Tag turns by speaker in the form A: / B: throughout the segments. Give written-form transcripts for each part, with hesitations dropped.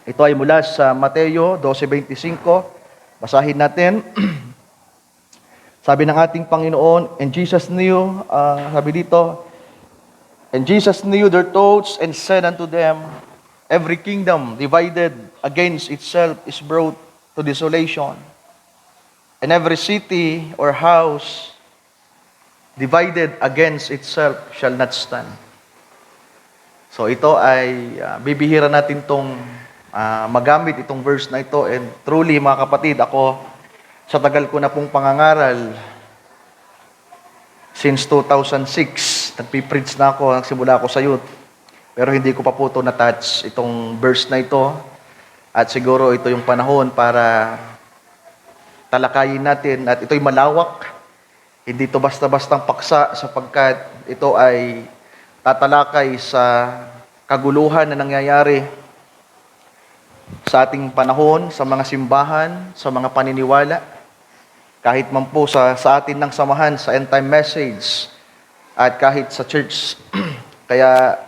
A: Ito ay mula sa Mateo 12:25. Basahin natin. Sabi ng ating Panginoon, and Jesus knew, sabi dito, and Jesus knew their thoughts and said unto them, every kingdom divided against itself is brought to desolation, and every city or house divided against itself shall not stand. So ito ay bibihira natin itong magamit itong verse na ito, and truly mga kapatid, ako sa tagal ko na pong pangangaral, since 2006, nagpipreach na ako, nagsimula ako sa youth, pero hindi ko pa po ito na-touch, itong verse na ito, at siguro ito yung panahon para talakayin natin, at ito'y malawak, hindi ito basta-bastang paksa, sapagkat ito ay tatalakay sa kaguluhan na nangyayari sa ating panahon, sa mga simbahan, sa mga paniniwala, kahit man po sa atin ng samahan sa end time message, at kahit sa church. Kaya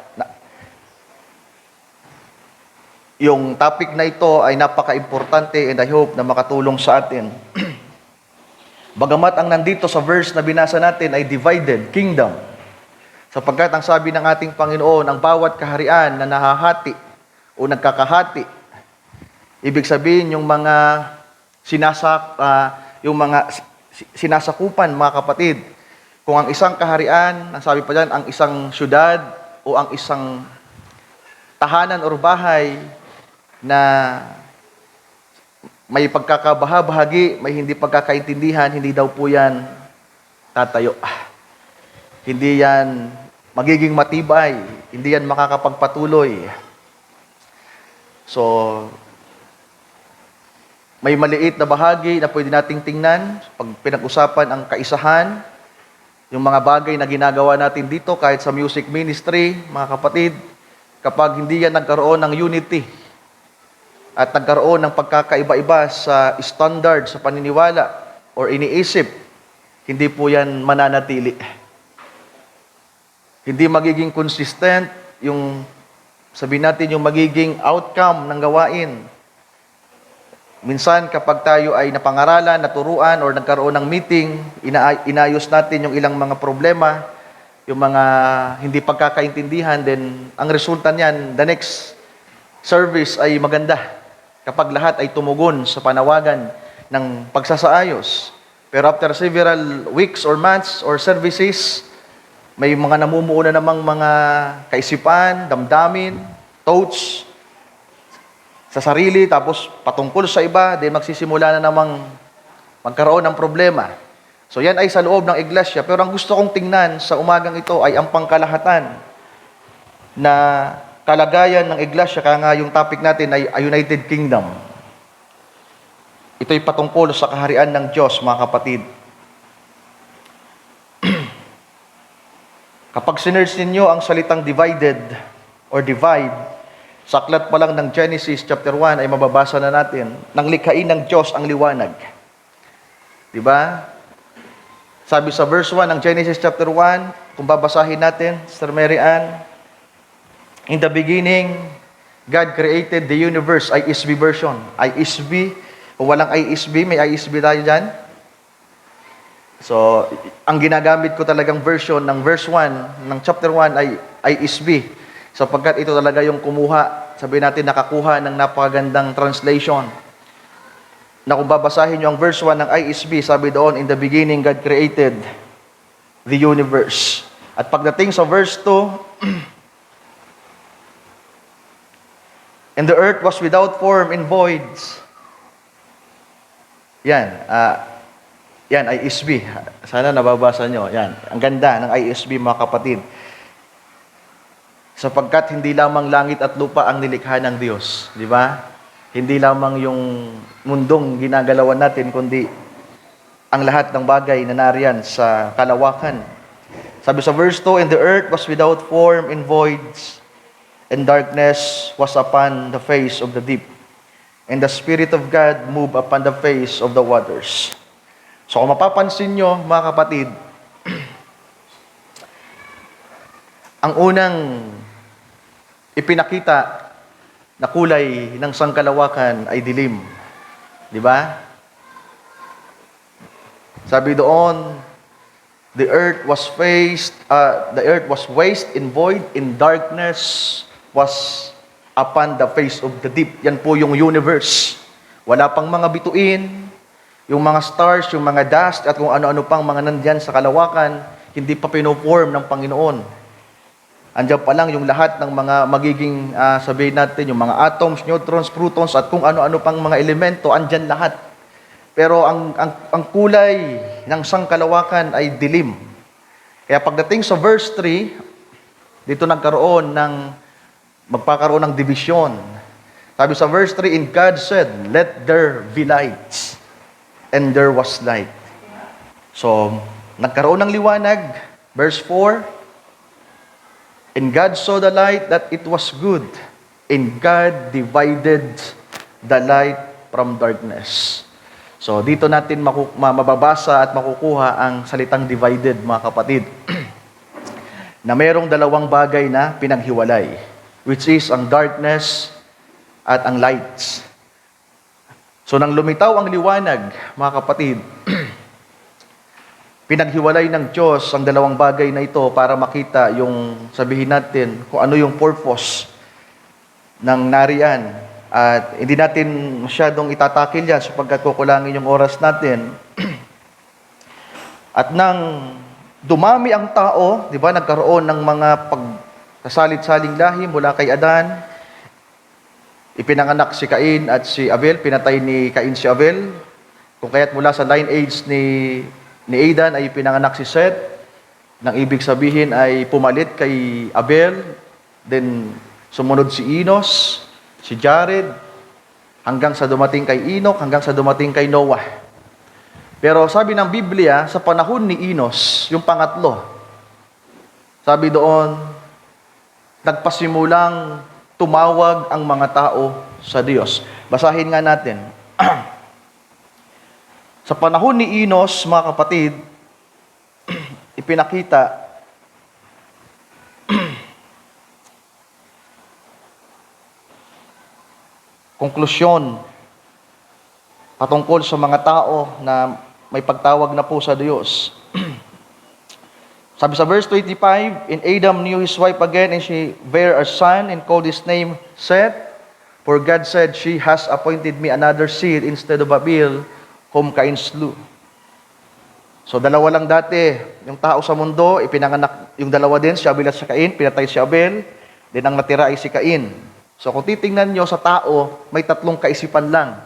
A: yung topic na ito ay napaka-importante, and I hope na makatulong sa atin. Bagamat ang nandito sa verse na binasa natin ay divided kingdom, sapagkat ang sabi ng ating Panginoon, ang bawat kaharian na nahahati o nagkakahati, ibig sabihin yung mga sinasakupan, mga kapatid. Kung ang isang kaharian, ang sabi pa dyan, ang isang syudad o ang isang tahanan o bahay na may pagkakabahabahagi, may hindi pagkakaintindihan, hindi daw po yan tatayo. Hindi yan magiging matibay, hindi yan makakapagpatuloy. So, may maliit na bahagi na pwede nating tingnan pag pinag-usapan ang kaisahan, yung mga bagay na ginagawa natin dito kahit sa music ministry, mga kapatid, kapag hindi yan nagkaroon ng unity at nagkaroon ng pagkakaiba-iba sa standard, sa paniniwala or iniisip, hindi po yan mananatili. Hindi magiging consistent yung, sabihin natin, yung magiging outcome ng gawain. Minsan kapag tayo ay napangaralan, naturuan, or nagkaroon ng meeting, inayos natin yung ilang mga problema, yung mga hindi pagkakaintindihan, then ang resulta niyan, the next service ay maganda kapag lahat ay tumugon sa panawagan ng pagsasaayos. Pero after several weeks or months or services, may mga namumuo na namang mga kaisipan, damdamin, thoughts sa sarili, tapos patungkol sa iba, then magsisimula na namang magkaroon ng problema. So yan ay sa loob ng iglesia. Pero ang gusto kong tingnan sa umagang ito ay ang pangkalahatan na kalagayan ng iglesia, kaya nga yung topic natin ay United Kingdom. Ito'y patungkol sa kaharian ng Diyos, mga kapatid. Kapag sinerge ninyo ang salitang divided or divide, sa aklat pa lang ng Genesis chapter 1 ay mababasa na natin, nang likhain ng Diyos ang liwanag. Diba? Sabi sa verse 1 ng Genesis chapter 1, kung babasahin natin, Sister Mary Ann, in the beginning, God created the universe, ISB version. ISB, kung walang ISB, may ISB tayo dyan. So, ang ginagamit ko talagang version ng verse 1 ng chapter 1 ay ISB. Sapagkat ito talaga yung kumuha, sabihin natin nakakuha ng napakagandang translation. Na kung babasahin nyo ang verse 1 ng ISB, sabi doon, in the beginning God created the universe. At pagdating sa verse 2, and the earth was without form and voids. Yan, ISB. Sana nababasa nyo. Yan, ang ganda ng ISB, mga kapatid. Sapagkat hindi lamang langit at lupa ang nilikha ng Diyos, di ba? Hindi lamang yung mundong ginagalawan natin, kundi ang lahat ng bagay na nariyan sa kalawakan. Sabi sa verse 2, and the earth was without form and voids, and darkness was upon the face of the deep, and the Spirit of God moved upon the face of the waters. So kung mapapansin nyo, mga kapatid, ang unang ipinakita na kulay ng sangkalawakan ay dilim. Di ba? Sabi doon, the earth was waste and void, in darkness was upon the face of the deep. Yan po yung universe. Wala pang mga bituin, yung mga stars, yung mga dust, at kung ano-ano pang mga nandyan sa kalawakan, hindi pa pinoform ng Panginoon. Andiyan pa lang yung lahat ng mga magiging, sabihin natin, yung mga atoms, neutrons, protons, at kung ano-ano pang mga elemento, andyan lahat. Pero ang kulay ng sangkalawakan ay dilim. Kaya pagdating sa verse 3, dito magpakaroon ng division. Sabi sa verse 3, and God said, let there be lights. And there was light. So, nagkaroon ng liwanag. Verse 4, and God saw the light that it was good. And God divided the light from darkness. So, dito natin mababasa at makukuha ang salitang divided, mga kapatid. Na mayroong dalawang bagay na pinaghiwalay, which is ang darkness at ang lights. So, nang lumitaw ang liwanag, mga kapatid, pinaghiwalay ng Diyos ang dalawang bagay na ito para makita yung, sabihin natin, kung ano yung purpose ng nariyan. At hindi natin masyadong itatakil yan sapagkat kukulangin yung oras natin. At nang dumami ang tao, di ba, nagkaroon ng mga pagkasalit-saling lahi mula kay Adan, ipinanganak si Cain at si Abel, pinatay ni Cain si Abel. Kung kaya't mula sa lineage ni Adan ay pinanganak si Seth, nang ibig sabihin ay pumalit kay Abel, then sumunod si Enos, si Jared, hanggang sa dumating kay Enoch, hanggang sa dumating kay Noah. Pero sabi ng Biblia, sa panahon ni Enos, yung pangatlo, sabi doon, nagpasimulang tumawag ang mga tao sa Diyos. Basahin nga natin. Sa panahon ni Enos, mga kapatid, ipinakita konklusyon patungkol sa mga tao na may pagtawag na po sa Diyos. Sabi sa verse 25, and Adam knew his wife again, and she bare a son, and called his name Seth. For God said, she has appointed me another seed instead of Abel, whom Cain slew. So dalawa lang dati, yung tao sa mundo, ipinanganak yung dalawa din, si Abel at si Cain, pinatay si Abel, din ang natira ay si Cain. So kung titingnan nyo sa tao, may tatlong kaisipan lang.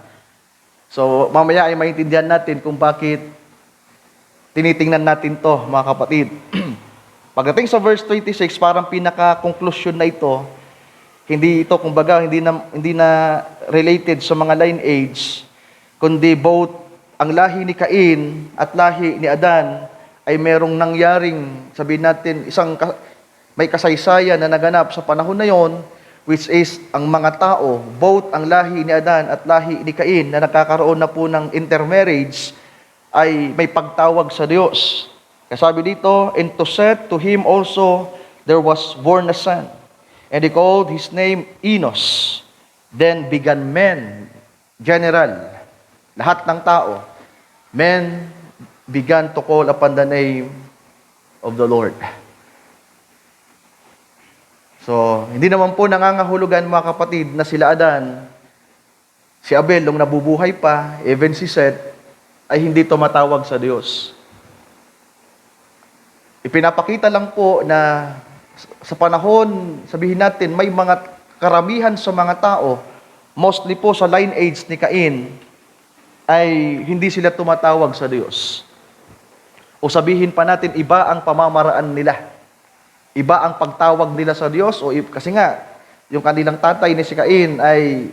A: So mamaya ay maintindihan natin kung bakit tinitingnan natin to, mga kapatid. Pagdating sa verse 26, parang pinaka-conclusion na ito, hindi ito, kumbaga, hindi na related sa mga lineage, kundi both ang lahi ni Cain at lahi ni Adan ay merong nangyaring, sabihin natin, may kasaysayan na naganap sa panahon na yon, which is ang mga tao, both ang lahi ni Adan at lahi ni Cain na nagkakaroon na po ng intermarriage, ay may pagtawag sa Diyos. Kaya sabi dito, and to Seth, to him also there was born a son, and he called his name Enos. Then began men, general, lahat ng tao, men began to call upon the name of the Lord. So, hindi naman po nangangahulugan, mga kapatid, na sila Adan, si Abel, nung nabubuhay pa, even si Seth, ay hindi tumatawag sa Diyos. Ipinapakita lang po na sa panahon, sabihin natin, may mga karamihan sa mga tao, mostly po sa lineage ni Cain, ay hindi sila tumatawag sa Diyos. O sabihin pa natin, iba ang pamamaraan nila. Iba ang pagtawag nila sa Diyos, kasi nga, yung kanilang tatay ni si Cain ay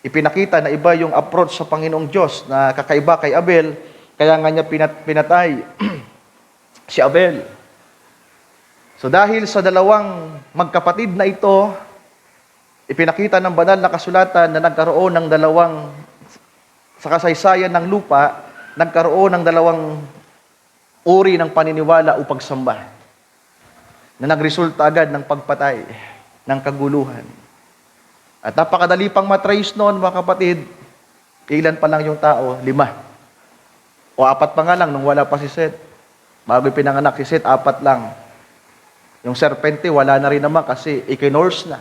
A: ipinakita na iba yung approach sa Panginoong Diyos na kakaiba kay Abel, kaya nga niya pinatay si Abel. So dahil sa dalawang magkapatid na ito, ipinakita ng banal na kasulatan na nagkaroon ng sa kasaysayan ng lupa, nagkaroon ng dalawang uri ng paniniwala o pagsamba na nagresulta agad ng pagpatay, ng kaguluhan. At napakadali pang matrace noon, mga kapatid. Ilan pa lang yung tao? 5. O 4 pa nga lang nung wala pa si Seth. Bago pinanganak si Seth, 4 lang. Yung serpente, wala na rin naman kasi ikinurse na.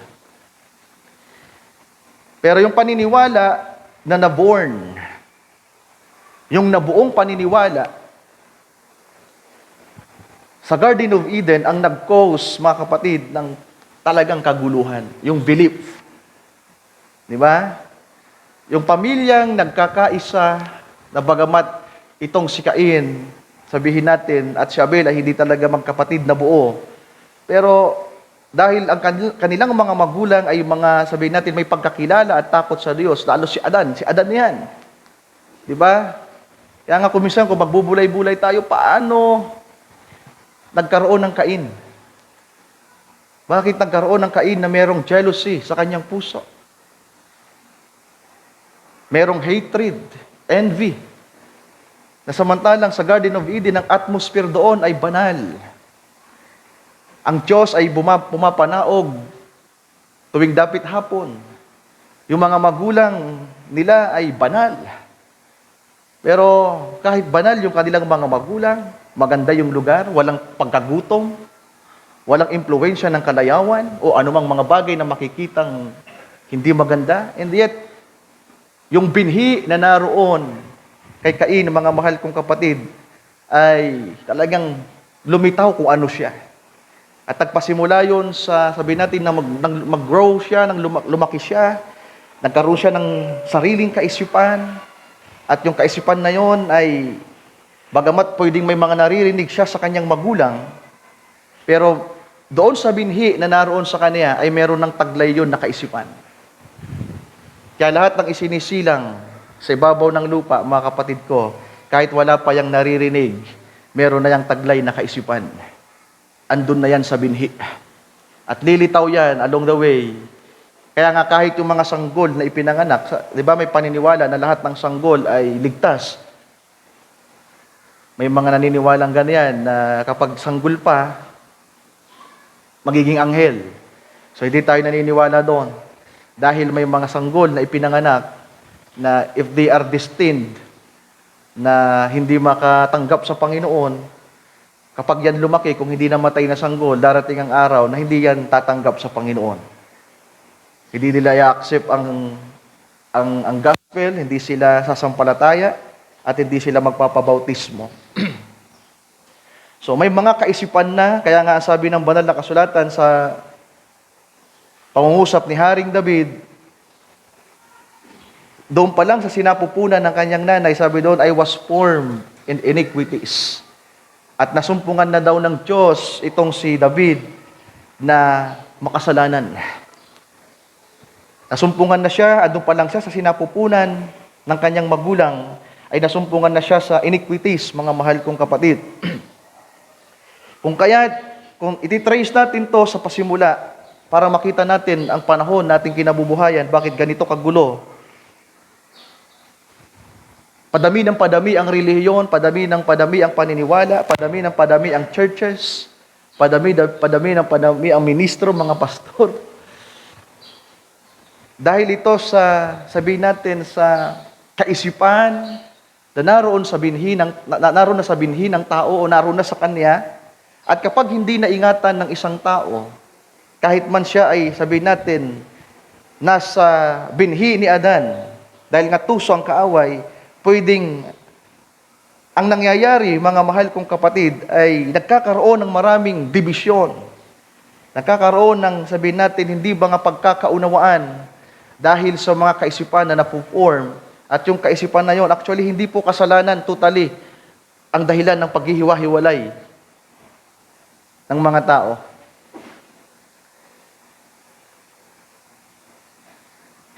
A: Pero yung paniniwala na naborn, yung nabuong paniniwala, sa Garden of Eden, ang nag-cause, mga kapatid, ng talagang kaguluhan. Yung belief. Di ba? Yung pamilyang nagkakaisa, na bagamat itong si Cain, sabihin natin, at si Abel ay hindi talaga magkapatid na buo. Pero dahil ang kanilang mga magulang ay mga, sabihin natin, may pagkakilala at takot sa Diyos, lalo si Adan yan. Di ba? Kaya nga kuminsan kung magbubulay-bulay tayo, paano nagkaroon ng Cain? Bakit nagkaroon ng Cain na merong jealousy sa kanyang puso? Merong hatred, envy. Na samantalang sa Garden of Eden, ang atmosphere doon ay banal. Ang Diyos ay pumapanaog tuwing dapit hapon. Yung mga magulang nila ay banal. Pero kahit banal yung kanilang mga magulang, maganda yung lugar, walang pagkagutom, walang impluwensya ng kalayawan, o anumang mga bagay na makikitang hindi maganda. And yet, yung binhi na naroon kay Cain, mga mahal kong kapatid, ay talagang lumitaw kung ano siya. At nagpasimula yun sa, sabihin natin, na mag-grow siya, lumaki siya, nagkaroon siya ng sariling kaisipan, at yung kaisipan na yon ay, bagamat pwedeng may mga naririnig siya sa kanyang magulang, pero doon sa binhi na naroon sa kanya, ay meron ng taglay yun na kaisipan. Kaya lahat ng isinisilang sa ibabaw ng lupa, mga kapatid ko, kahit wala pa yang naririnig, meron na yang taglay na kaisipan. Andun na yan sa binhi. At lilitaw yan along the way. Kaya nga kahit yung mga sanggol na ipinanganak, di ba may paniniwala na lahat ng sanggol ay ligtas. May mga naniniwalang ganyan na kapag sanggol pa, magiging anghel. So hindi tayo naniniwala doon. Dahil may mga sanggol na ipinanganak na if they are destined na hindi makatanggap sa Panginoon, kapag yan lumaki, kung hindi namatay na sanggol, darating ang araw na hindi yan tatanggap sa Panginoon. Hindi nila i-accept ang gospel, hindi sila sasampalataya, at hindi sila magpapabautismo. So may mga kaisipan na, kaya nga sabi ng banal na kasulatan sa pangungusap ni Haring David, doon pa lang sa sinapupunan ng kanyang nanay, sabi doon, I was formed in iniquities. At nasumpungan na daw ng Diyos itong si David na makasalanan. Nasumpungan na siya, doon pa lang siya sa sinapupunan ng kanyang magulang, ay nasumpungan na siya sa iniquities, mga mahal kong kapatid. Kung ititrace natin to sa pasimula, para makita natin ang panahon nating kinabubuhayan, bakit ganito kagulo. Padami ng padami ang relihiyon, padami ng padami ang paniniwala, padami ng padami ang churches, padami ng padami ang ministro, mga pastor. Dahil ito sabihin natin, sa kaisipan na naroon na sa binhi ng tao o naroon na sa kanya, at kapag hindi naingatan ng isang tao, kahit man siya ay, sabihin natin, nasa binhi ni Adan, dahil nga tuso ang kaaway, pwedeng ang nangyayari, mga mahal kong kapatid, ay nagkakaroon ng maraming dibisyon. Nagkakaroon ng, sabihin natin, hindi ba nga pagkakaunawaan dahil sa mga kaisipan na napuform. At yung kaisipan na yon, actually, hindi po kasalanan totally ang dahilan ng paghihiwa-hiwalay ng mga tao.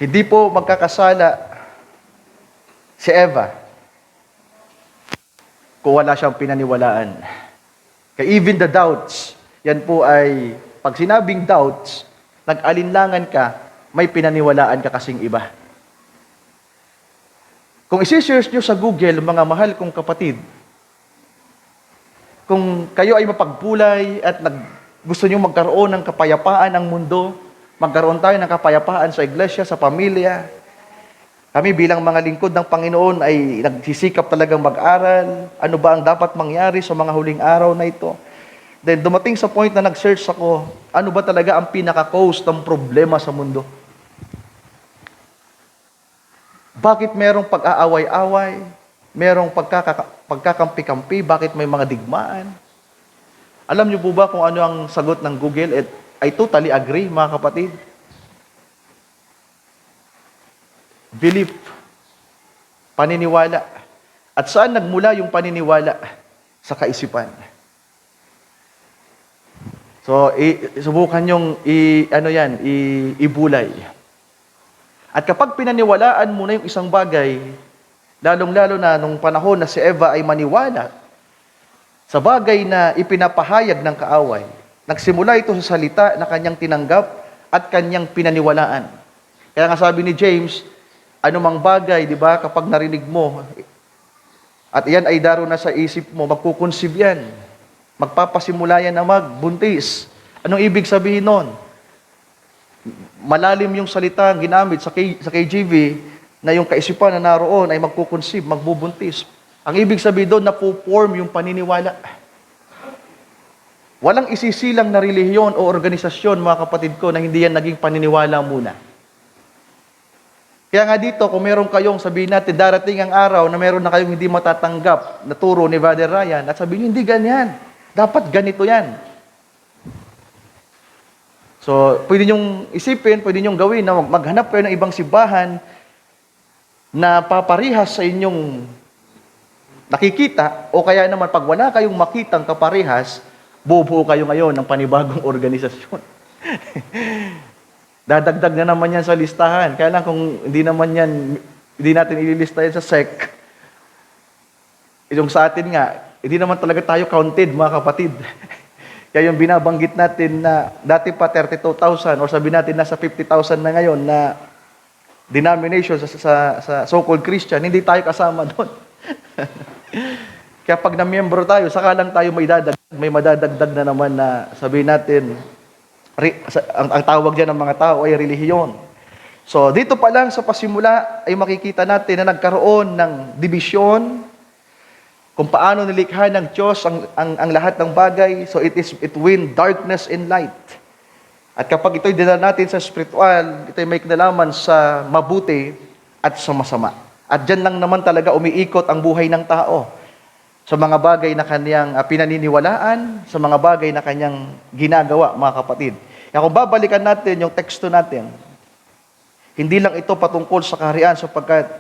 A: Hindi po magkakasala si Eva kung wala siyang pinaniwalaan. Kaya even the doubts, yan po ay, pag sinabing doubts, nag-alinlangan ka, may pinaniwalaan ka kasing iba. Kung isi-search nyo sa Google, mga mahal kong kapatid, kung kayo ay mapagpulay at gusto nyo magkaroon ng kapayapaan ng mundo, Magkaroon tayo ng kapayapaan sa iglesia, sa pamilya. Kami bilang mga lingkod ng Panginoon ay nagsisikap talagang mag-aral. Ano ba ang dapat mangyari sa mga huling araw na ito? Then dumating sa point na nag-search ako, ano ba talaga ang pinaka-cause ng problema sa mundo? Bakit merong pag-aaway-away? Merong pagkakampi-kampi? Bakit may mga digmaan? Alam niyo po ba kung ano ang sagot ng Google? I totally agree, mga kapatid. Belief, paniniwala. At saan nagmula yung paniniwala? Sa kaisipan. So, subukan yung ibulay. At kapag pinaniwalaan mo na yung isang bagay, lalong-lalo na nung panahon na si Eva ay maniwala sa bagay na ipinapahayag ng kaaway, nagsimula ito sa salita na kanyang tinanggap at kanyang pinaniwalaan. Kaya nga sabi ni James, anumang bagay, di ba, kapag narinig mo, at yan ay daro na sa isip mo, magkukonsib yan. Magpapasimula yan na magbuntis. Anong ibig sabihin nun? Malalim yung salita ginamit sa KJV na yung kaisipan na naroon ay magkukonsib, magbubuntis. Ang ibig sabihin doon, napuform yung paniniwala. Walang isisilang na relihiyon o organisasyon, mga kapatid ko, na hindi yan naging paniniwala muna. Kaya nga dito, kung meron kayong, sabihin natin, darating ang araw na meron na kayong hindi matatanggap na turo ni Father Ryan, at sabihin nyo, hindi ganyan. Dapat ganito yan. So, pwede nyong isipin, pwede nyong gawin na maghanap kayo ng ibang simbahan na paparihas sa inyong nakikita, o kaya naman pag wala kayong makitang kaparihas, bubuo kayo ngayon ng panibagong organisasyon. Dadagdag na naman yan sa listahan. Kaya lang kung hindi natin ililista yan sa SEC, yung sa atin nga, hindi naman talaga tayo counted, mga kapatid. Kaya yung binabanggit natin na dati pa 32,000 or sabi natin nasa 50,000 na ngayon na denomination sa so-called Christian, hindi tayo kasama doon. Kaya pag na-member tayo, saka lang tayo may madadagdag na naman na sabihin natin, ang tawag dyan ng mga tao ay relihiyon. So dito pa lang sa pasimula ay makikita natin na nagkaroon ng dibisyon, kung paano nilikha ng Diyos ang lahat ng bagay. So it win darkness and light. At kapag ito'y dinala natin sa spiritual, ito'y may kinalaman sa mabuti at sa masama. At dyan lang naman talaga umiikot ang buhay ng tao. Sa mga bagay na kanyang pinaniniwalaan, sa mga bagay na kanyang ginagawa, mga kapatid. Kaya kung babalikan natin yung teksto natin, hindi lang ito patungkol sa kaharian sapagkat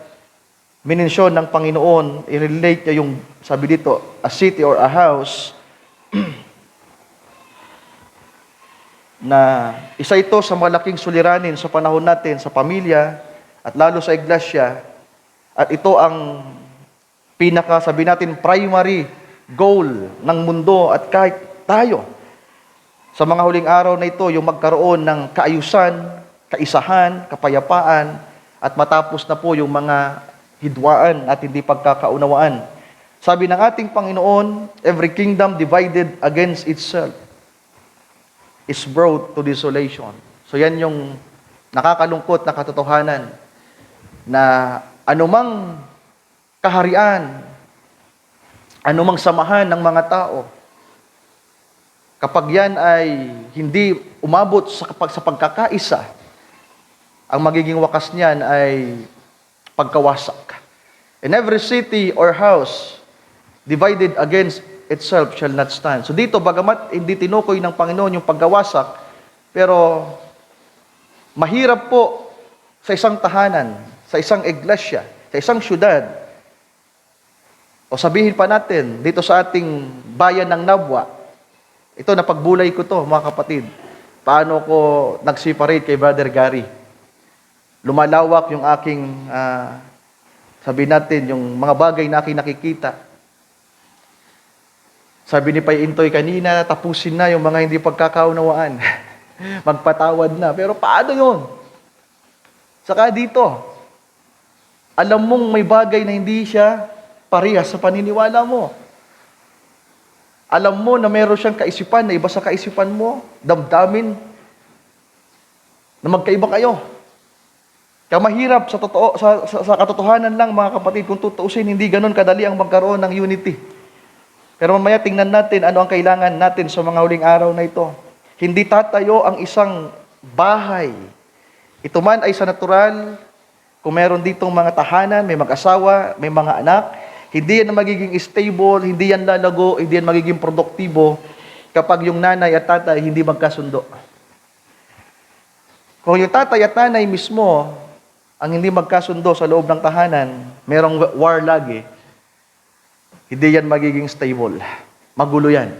A: minensyon ng Panginoon, i-relate niya yung, sabi dito, a city or a house, na isa ito sa malaking suliranin sa panahon natin, sa pamilya, at lalo sa iglesia, at ito ang sabi natin, primary goal ng mundo at kahit tayo. Sa mga huling araw na ito, yung magkaroon ng kaayusan, kaisahan, kapayapaan, at matapos na po yung mga hidwaan at hindi pagkakaunawaan. Sabi ng ating Panginoon, every kingdom divided against itself is brought to desolation. So yan yung nakakalungkot na katotohanan na anumang kaharian, anumang samahan ng mga tao, kapag yan ay hindi umabot sa pagkakaisa, ang magiging wakas niyan ay pagkawasak. In every city or house divided against itself shall not stand. So dito, bagamat hindi tinukoy ng Panginoon yung pagkawasak, pero mahirap po sa isang tahanan, sa isang iglesia, sa isang syudad, o sabihin pa natin, dito sa ating bayan ng Nabwa, ito, napagbulay ko to, mga kapatid, paano ko nag-separate kay Brother Gary. Lumalawak yung aking, sabi natin, yung mga bagay na aking nakikita. Sabi ni Pai Intoy kanina, tapusin na yung mga hindi pagkakaunawaan. Magpatawad na. Pero paano yun? Saka dito, alam mong may bagay na hindi siya parehas sa paniniwala mo. Alam mo na meron siyang kaisipan na iba sa kaisipan mo, damdamin. na magkaiba kayo. Kaya mahirap sa katotohanan lang mga kapatid, kung tutuusin, hindi ganun kadali ang magkaroon ng unity. Pero mamaya tingnan natin ano ang kailangan natin sa mga huling araw na ito. Hindi tatayo ang isang bahay. Ito man ay sa natural, kung meron ditong mga tahanan, may mag-asawa, may mga anak, hindi yan magiging stable, hindi yan lalago, hindi yan magiging produktibo kapag yung nanay at tatay hindi magkasundo. Kung yung tatay at nanay mismo ang hindi magkasundo sa loob ng tahanan, merong war lagi, hindi yan magiging stable. Magulo yan.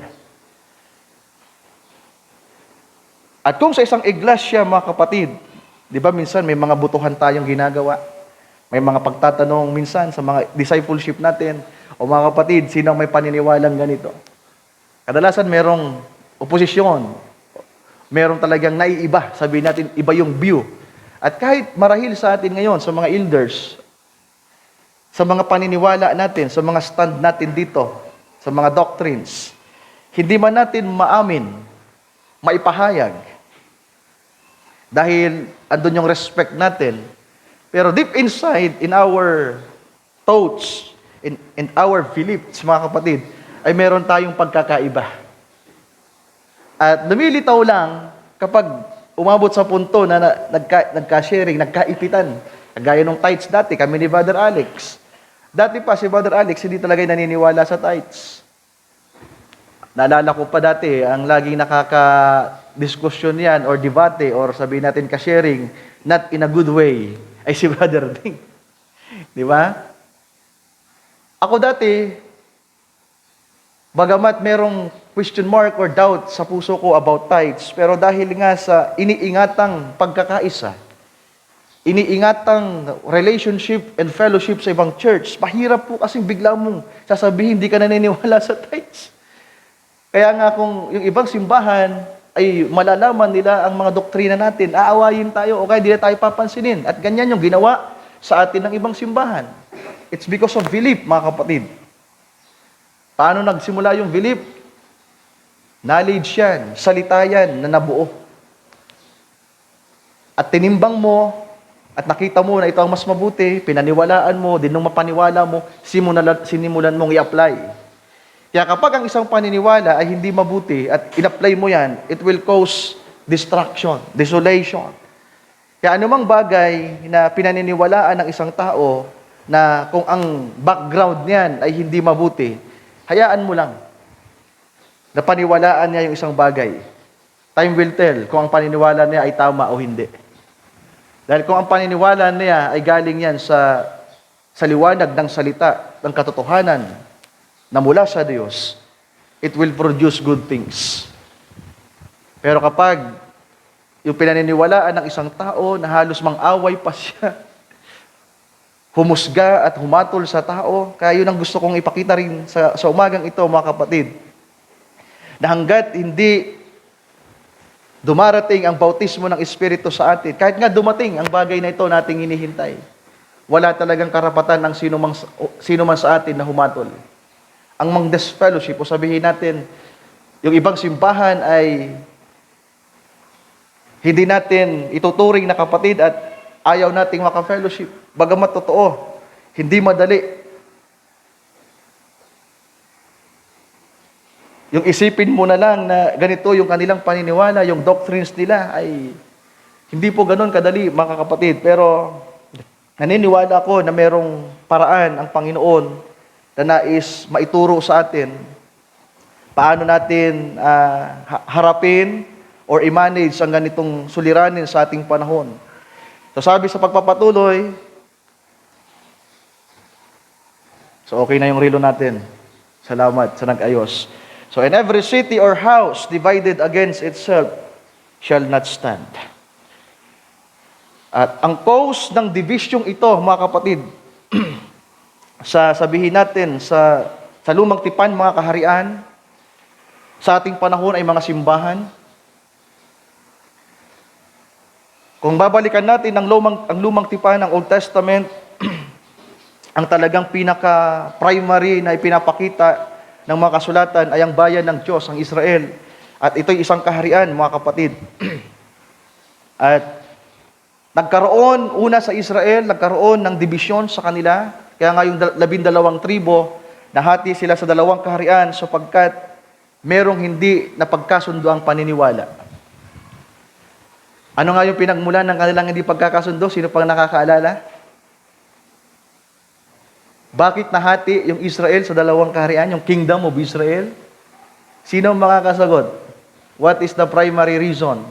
A: At kung sa isang iglesia, mga kapatid, di ba minsan may mga butuhan tayong ginagawa? May mga pagtatanong minsan sa mga discipleship natin, o mga kapatid, sino may paniniwalang ganito? Kadalasan merong oposisyon, merong talagang naiiba, sabihin natin, iba yung view. At kahit marahil sa atin ngayon, sa mga elders, sa mga paniniwala natin, sa mga stand natin dito, sa mga doctrines, hindi man natin maamin, maipahayag, dahil andun yung respect natin, pero deep inside, in our thoughts, in our beliefs, mga kapatid, ay meron tayong pagkakaiba. At lumilitaw lang kapag umabot sa punto na nagka-sharing, nagkaipitan. Gaya nung tithes dati, kami ni Brother Alex. Dati pa si Brother Alex, hindi talaga naniniwala sa tithes. Naalala ko pa dati, ang laging nakaka-diskusyon yan, or debate, or sabihin natin ka-sharing, not in a good way, ay si Brother Ding. Di ba? Ako dati, bagamat merong question mark or doubt sa puso ko about tithes, pero dahil nga sa iniingatang pagkakaisa, iniingatang relationship and fellowship sa ibang church, mahirap po kasing bigla mong sasabihin, hindi ka naniniwala sa tithes. Kaya nga kung yung ibang simbahan ay malalaman nila ang mga doktrina natin, aawayin tayo o kaya di na tayo papansinin. At ganyan yung ginawa sa atin ng ibang simbahan. It's because of belief, mga kapatid. Paano nagsimula yung belief? Knowledge yan, salita yan na nabuo. At tinimbang mo, at nakita mo na ito ang mas mabuti, pinaniwalaan mo, din nung mapaniwala mo, sinimulan mong i-apply. Kaya kapag ang isang paniniwala ay hindi mabuti at in-apply mo yan, it will cause destruction, desolation. Kaya anumang bagay na pinaniniwalaan ng isang tao na kung ang background niyan ay hindi mabuti, hayaan mo lang na paniwalaan niya yung isang bagay. Time will tell kung ang paniniwala niya ay tama o hindi. Dahil kung ang paniniwala niya ay galing yan sa liwanag ng salita, ng katotohanan na mula sa Diyos, it will produce good things. Pero kapag yung pinaniniwalaan ng isang tao na halos mang-away pa siya, humusga at humatol sa tao, kaya yun ang gusto kong ipakita rin sa umagang ito, mga kapatid, na hanggat hindi dumarating ang bautismo ng Espiritu sa atin, kahit nga dumating ang bagay na ito nating hinihintay, wala talagang karapatan ng sino man sa atin na humatol. Ang mang-disfellowship, o sabihin natin, yung ibang simbahan ay hindi natin ituturing na kapatid at ayaw nating maka-fellowship. Bagamat totoo, hindi madali. Yung isipin mo na lang na ganito yung kanilang paniniwala, yung doctrines nila ay hindi po ganun kadali, mga kapatid. Pero naniniwala ako na merong paraan ang Panginoon na nais maituro sa atin paano natin harapin or i-manage ang ganitong suliranin sa ating panahon. So sabi sa pagpapatuloy, so okay na yung relo natin. Salamat sa nag-ayos. So in every city or house divided against itself shall not stand. At ang cause ng divisyong ito, mga kapatid, sabihin natin sa lumang tipan, mga kaharian, sa ating panahon ay mga simbahan. Kung babalikan natin ang lumang tipan ng Old Testament, ang talagang pinaka-primary na ipinapakita ng mga kasulatan ay ang bayan ng Diyos, ang Israel. At ito'y isang kaharian, mga kapatid. At Nagkaroon, una sa Israel, nagkaroon ng dibisyon sa kanila. Kaya nga yung 12 tribo, nahati sila sa 2 kaharian sapagkat merong hindi napagkasundo ang paniniwala. Ano nga yung pinagmulan ng kanilang hindi pagkakasundo? Sino pang nakakaalala? Bakit nahati yung Israel sa 2 kaharian, yung Kingdom of Israel? Sino ang makakasagot? What is the primary reason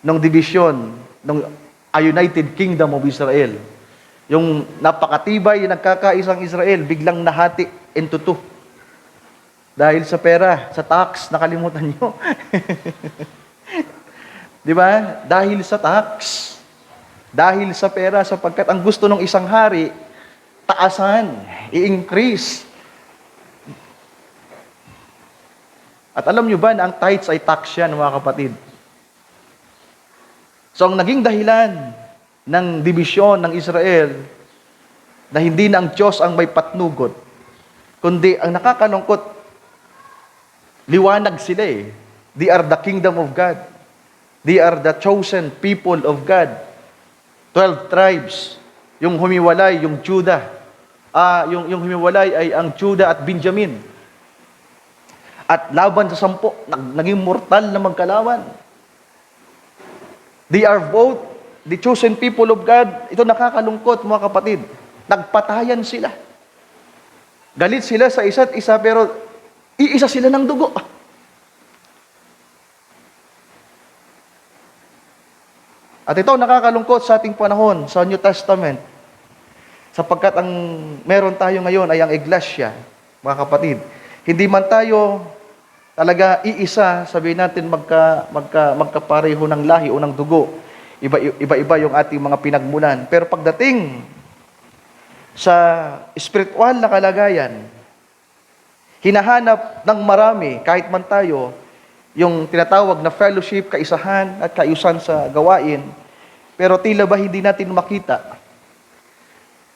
A: ng division ng United Kingdom of Israel? Yung napakatibay, yung nagkakaisang Israel, biglang nahati into 2. Dahil sa pera, sa tax, nakalimutan nyo. Di ba? Dahil sa tax. Dahil sa pera, sapagkat ang gusto ng isang hari, taasan, i-increase. At alam nyo ba na ang tithes ay tax yan, mga kapatid? So ang naging dahilan ng dibisyon ng Israel, na hindi na ang Diyos ang may patnugot, kundi ang nakakalungkot, liwanag sila eh. They are the kingdom of God. They are the chosen people of God. 12 tribes. Yung humiwalay, yung Judah. Yung humiwalay ay ang Judah at Benjamin. At laban sa 10, naging mortal na magkalawan. They are both the chosen people of God. Ito nakakalungkot, mga kapatid. Nagpatayan sila. Galit sila sa isa't isa, pero iisa sila ng dugo. At ito nakakalungkot sa ating panahon, sa New Testament. Sapagkat ang meron tayo ngayon ay ang iglesia, mga kapatid. Hindi man tayo talaga iisa, sabihin natin magkapareho ng lahi o ng dugo. Iba-iba yung ating mga pinagmulan. Pero pagdating sa spiritual na kalagayan, hinahanap ng marami, kahit man tayo, yung tinatawag na fellowship, kaisahan at kaayusan sa gawain, pero tila ba hindi natin makita.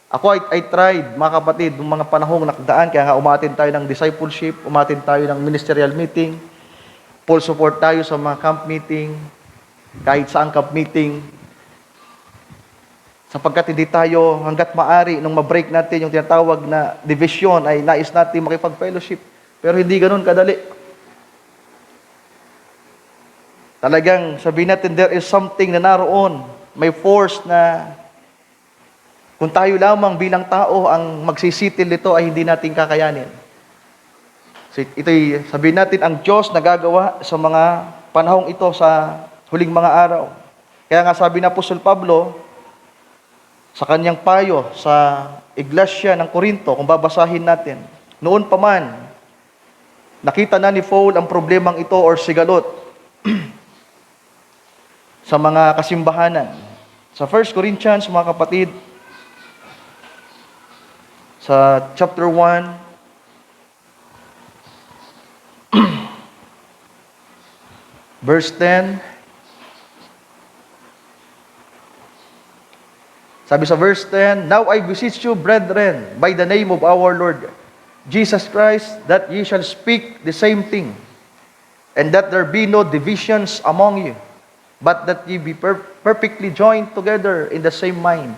A: Ako I tried, mga kapatid, ng mga panahong nakdaan, kaya nga umatin tayo ng discipleship, umatin tayo ng ministerial meeting, full support tayo sa mga camp meeting, kahit saan camp meeting, sapagkat hindi tayo hanggat maari nung ma-break natin yung tinatawag na division ay nais natin makipag-fellowship. Pero hindi ganun kadali. Talagang sabihin natin there is something na naroon, may force na kung tayo lamang bilang tao ang magsisitil nito ay hindi natin kakayanin. So, ito'y sabihin natin ang Diyos nagagawa sa mga panahong ito sa huling mga araw. Kaya nga sabi na Apostol Pablo sa kanyang payo sa iglesia ng Corinto, kung babasahin natin, noon pa man, nakita na ni Paul ang problemang ito or sigalot sa mga kasimbahanan. Sa 1 Corinthians, mga kapatid, sa chapter 1, verse 10, sabi sa verse 10, "Now I beseech you, brethren, by the name of our Lord Jesus Christ, that ye shall speak the same thing, and that there be no divisions among you, but that ye be perfectly joined together in the same mind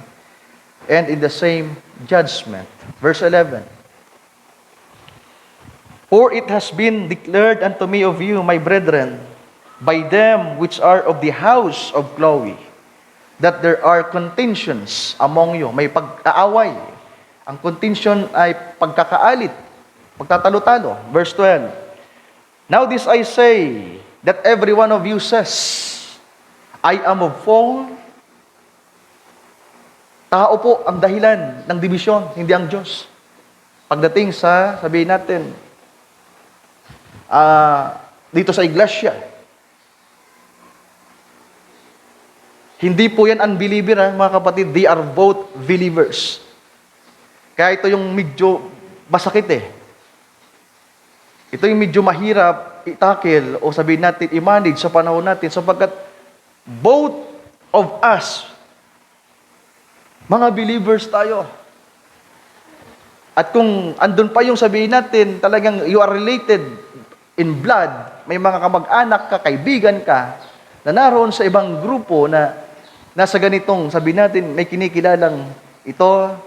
A: and in the same judgment." Verse 11, "For it has been declared unto me of you, my brethren, by them which are of the house of Chloe, that there are contentions among you." May pag-aaway. Ang contention ay pagkakaalit, pagtatalo-talo. Verse 12, "Now this I say, that every one of you says, I am of Paul." Tao po ang dahilan ng division, hindi ang Diyos. Pagdating sa, sabihin natin, dito sa iglesia, hindi po yan unbeliever, mga kapatid. They are both believers. Kaya ito yung medyo masakit eh. Ito yung medyo mahirap itakil o sabihin natin, i-manage sa panahon natin sapagkat both of us, mga believers tayo. At kung andun pa yung sabihin natin, talagang you are related in blood, may mga kamag-anak ka, kaibigan ka, na naroon sa ibang grupo na nasa ganitong, sabi natin, may kinikilalang ito,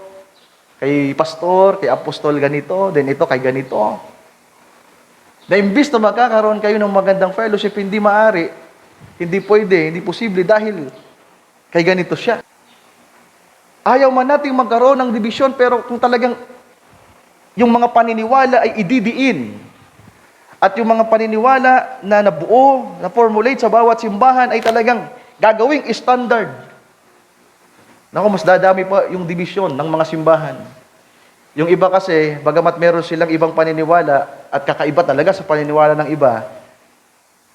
A: kay pastor, kay apostol ganito, then ito kay ganito. Na imbis na magkakaroon kayo ng magandang fellowship, hindi maaari, hindi pwede, hindi posible dahil kay ganito siya. Ayaw man nating magkaroon ng division, pero kung talagang yung mga paniniwala ay ididiin, at yung mga paniniwala na nabuo, na formulate sa bawat simbahan ay talagang gagawing standard. Naku, mas dadami pa yung division ng mga simbahan. Yung iba kasi, bagamat meron silang ibang paniniwala at kakaiba talaga sa paniniwala ng iba,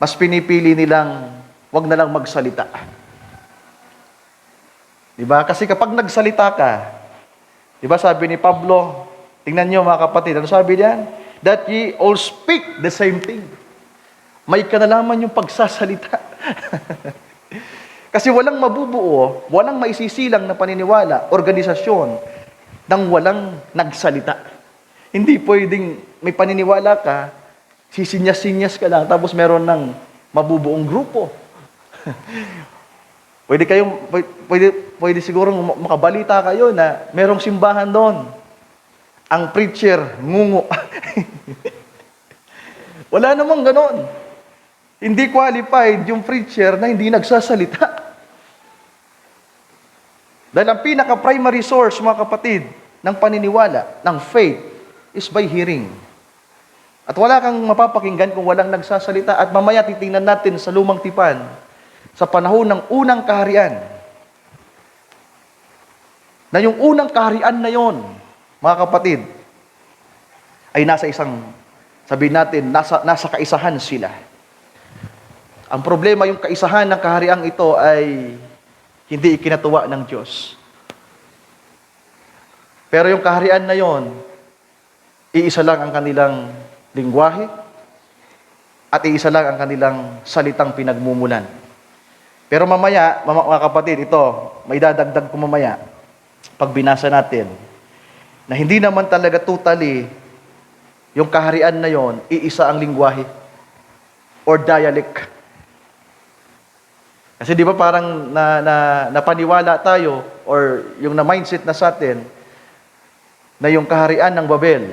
A: mas pinipili nilang wag na lang magsalita. Diba? Kasi kapag nagsalita ka, diba sabi ni Pablo, tingnan nyo mga kapatid, ano sabi niyan? That ye all speak the same thing. May kanalaman yung pagsasalita. Kasi walang mabubuo, walang maisisilang na paniniwala, organisasyon, nang walang nagsalita. Hindi pwedeng may paniniwala ka, sisinyas-sinyas ka lang, tapos meron ng mabubuong grupo. Pwede siguro makabalita kayo na merong simbahan doon. Ang preacher, ngungo. Wala namang ganon. Hindi qualified yung preacher na hindi nagsasalita. Dahil ang pinaka-primary source, mga kapatid, ng paniniwala, ng faith, is by hearing. At wala kang mapapakinggan kung walang nagsasalita. At mamaya titingnan natin sa lumang tipan, sa panahon ng unang kaharian, na yung unang kaharian na yon, mga kapatid, ay nasa isang, sabihin natin, nasa kaisahan sila. Ang problema, yung kaisahan ng kahariang ito ay hindi ikinatuwa ng Diyos. Pero yung kaharian na yon, iisa lang ang kanilang lingwahe at iisa lang ang kanilang salitang pinagmumulan. Pero mamaya, mga kapatid, ito, may dadagdag ko mamaya, pag binasa natin, na hindi naman talaga totally yung kaharian na yon, iisa ang lingwahe or dialect. Kasi di ba parang napaniwala tayo or yung na-mindset na sa atin na yung kaharian ng Babel,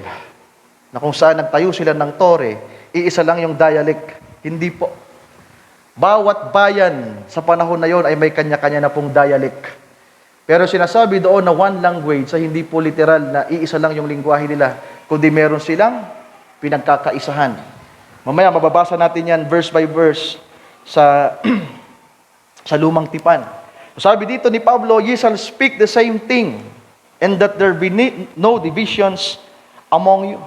A: na kung saan nagtayo sila ng tore, iisa lang yung dialect. Hindi po. Bawat bayan sa panahon na yon ay may kanya-kanya na pong dialect. Pero sinasabi doon na one language, sa hindi po literal na iisa lang yung lingwahe nila, kundi meron silang pinagkakaisahan. Mamaya mababasa natin yan verse by verse sa sa lumang tipan. Sabi dito ni Pablo, ye shall speak the same thing, and that there be no divisions among you.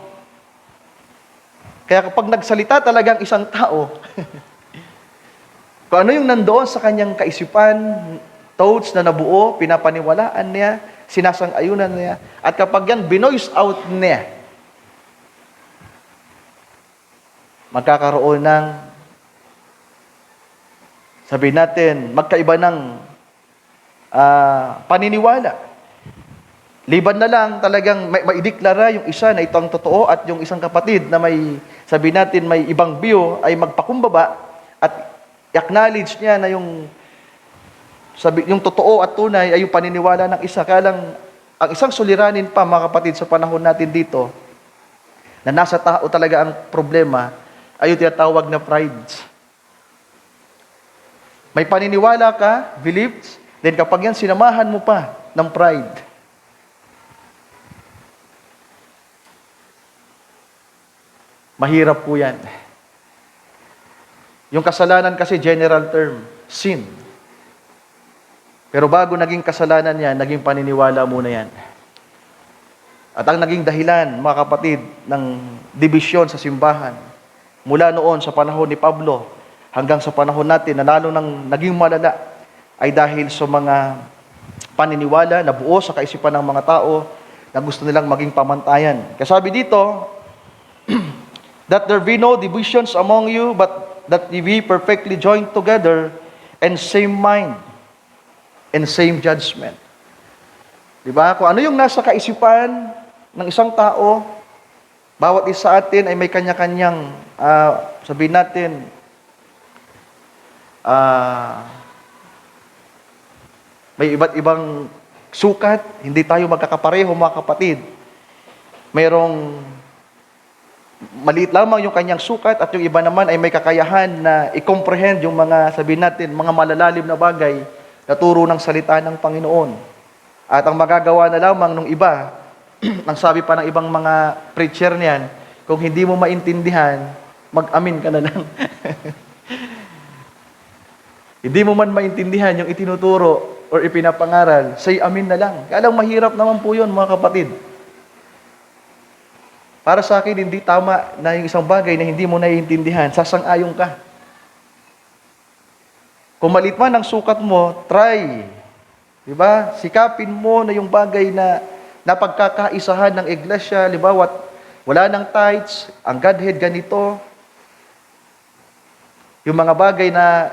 A: Kaya kapag nagsalita talagang isang tao, kung ano yung nandoon sa kanyang kaisipan, thoughts na nabuo, pinapaniwalaan niya, sinasang-ayunan niya, at kapag yan binoise out niya, magkakaroon ng, sabihin natin, magkaiba ng paniniwala. Liban na lang talagang maideklara yung isa na ito ang totoo at yung isang kapatid na may, sabihin natin, may ibang view ay magpakumbaba at i-acknowledge niya na yung totoo at tunay ay yung paniniwala ng isa. Kaya lang, ang isang suliranin pa, mga kapatid, sa panahon natin dito, na nasa tao talaga ang problema, ay yung tinatawag na pride. May paniniwala ka, beliefs, then kapag yan, sinamahan mo pa ng pride. Mahirap po yan. Yung kasalanan kasi general term, sin. Pero bago naging kasalanan yan, naging paniniwala muna yan. At ang naging dahilan, mga kapatid, ng dibisyon sa simbahan, mula noon sa panahon ni Pablo, hanggang sa panahon natin, na lalo nang naging malala, ay dahil sa mga paniniwala na buo sa kaisipan ng mga tao, na gusto nilang maging pamantayan. Kaya sabi dito, that there be no divisions among you, but that ye be perfectly joined together, and same mind, and same judgment. Diba? Kung ano yung nasa kaisipan ng isang tao, bawat isa atin ay may kanya-kanyang, sabihin natin, May iba't ibang sukat, hindi tayo magkakapareho mga kapatid. Mayroong maliit lamang yung kanyang sukat at yung iba naman ay may kakayahan na i-comprehend yung mga, sabihin natin, mga malalalim na bagay na turo ng salita ng Panginoon. At ang magagawa na lamang ng iba, ang sabi pa ng ibang mga preacher niyan, kung hindi mo maintindihan, mag-amin ka na lang. Hindi mo man maintindihan yung itinuturo or ipinapangaral, say amin na lang. Kaya lang mahirap naman po yun, mga kapatid. Para sa akin, hindi tama na yung isang bagay na hindi mo naiintindihan, sasang-ayon ka. Kung malit man ang sukat mo, try. Diba? Sikapin mo na yung bagay na napagkakaisahan ng iglesia, diba? Wala nang tithes, ang Godhead ganito. Yung mga bagay na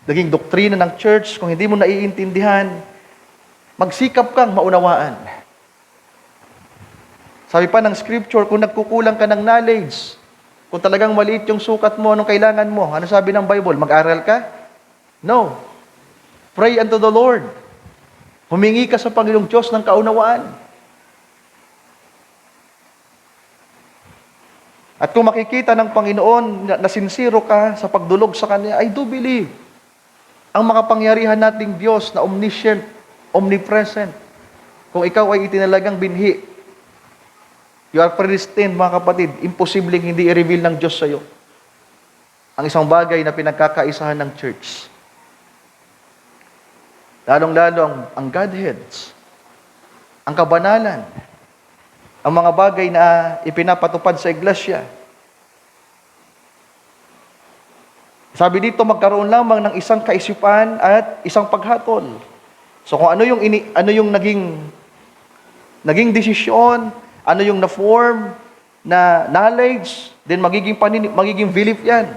A: naging doktrina ng church, kung hindi mo naiintindihan, magsikap kang maunawaan. Sabi pa ng scripture, kung nagkukulang ka ng knowledge, kung talagang maliit yung sukat mo, anong kailangan mo? Ano sabi ng Bible? Mag-aral ka? No. Pray unto the Lord. Humingi ka sa Panginoong Diyos ng kaunawaan. At kung makikita ng Panginoon na sincero ka sa pagdulog sa Kanya, I do believe ang makapangyarihan nating Diyos na omniscient, omnipresent. Kung ikaw ay itinalagang binhi, you are predestined, mga kapatid, imposibleng hindi i-reveal ng Diyos sa iyo ang isang bagay na pinagkakaisahan ng church. Lalong-lalo ang Godheads, ang kabanalan, ang mga bagay na ipinapatupad sa iglesia. Sabi dito, magkaroon lamang ng isang kaisipan at isang paghatol. So kung ano yung naging desisyon, ano yung na-form na knowledge, then magiging belief yan.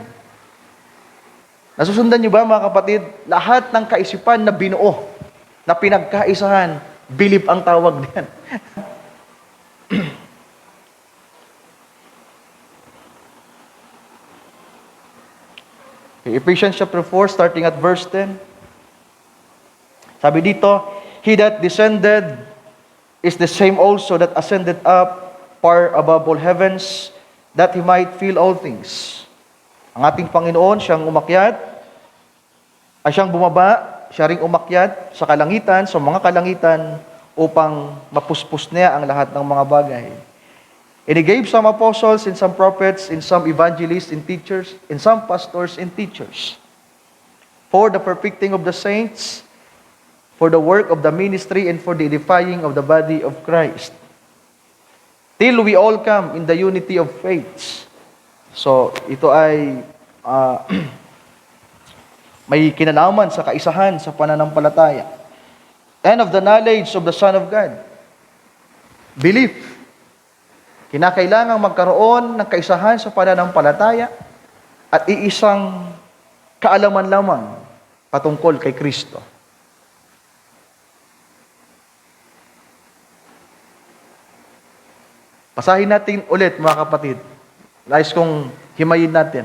A: Nasusundan niyo ba, mga kapatid? Lahat ng kaisipan na binuo, na pinagkaisahan, belief ang tawag diyan. Ephesians chapter 4, starting at verse 10. Sabi dito, He that descended is the same also that ascended up far above all heavens, that He might fill all things. Ang ating Panginoon, siyang umakyat, siyang bumaba, siya ring umakyat sa kalangitan, sa mga kalangitan, upang mapuspos niya ang lahat ng mga bagay. And He gave some apostles, and some prophets, and some evangelists, and teachers, and some pastors, and teachers, for the perfecting of the saints, for the work of the ministry, and for the edifying of the body of Christ, till we all come in the unity of faith. So, ito ay may kinalaman sa kaisahan sa pananampalataya, and of the knowledge of the Son of God. Belief. Kinakailangang magkaroon ng kaisahan sa pananampalataya at iisang kaalaman lamang patungkol kay Kristo. Basahin natin ulit, mga kapatid. Nais kong himayin natin.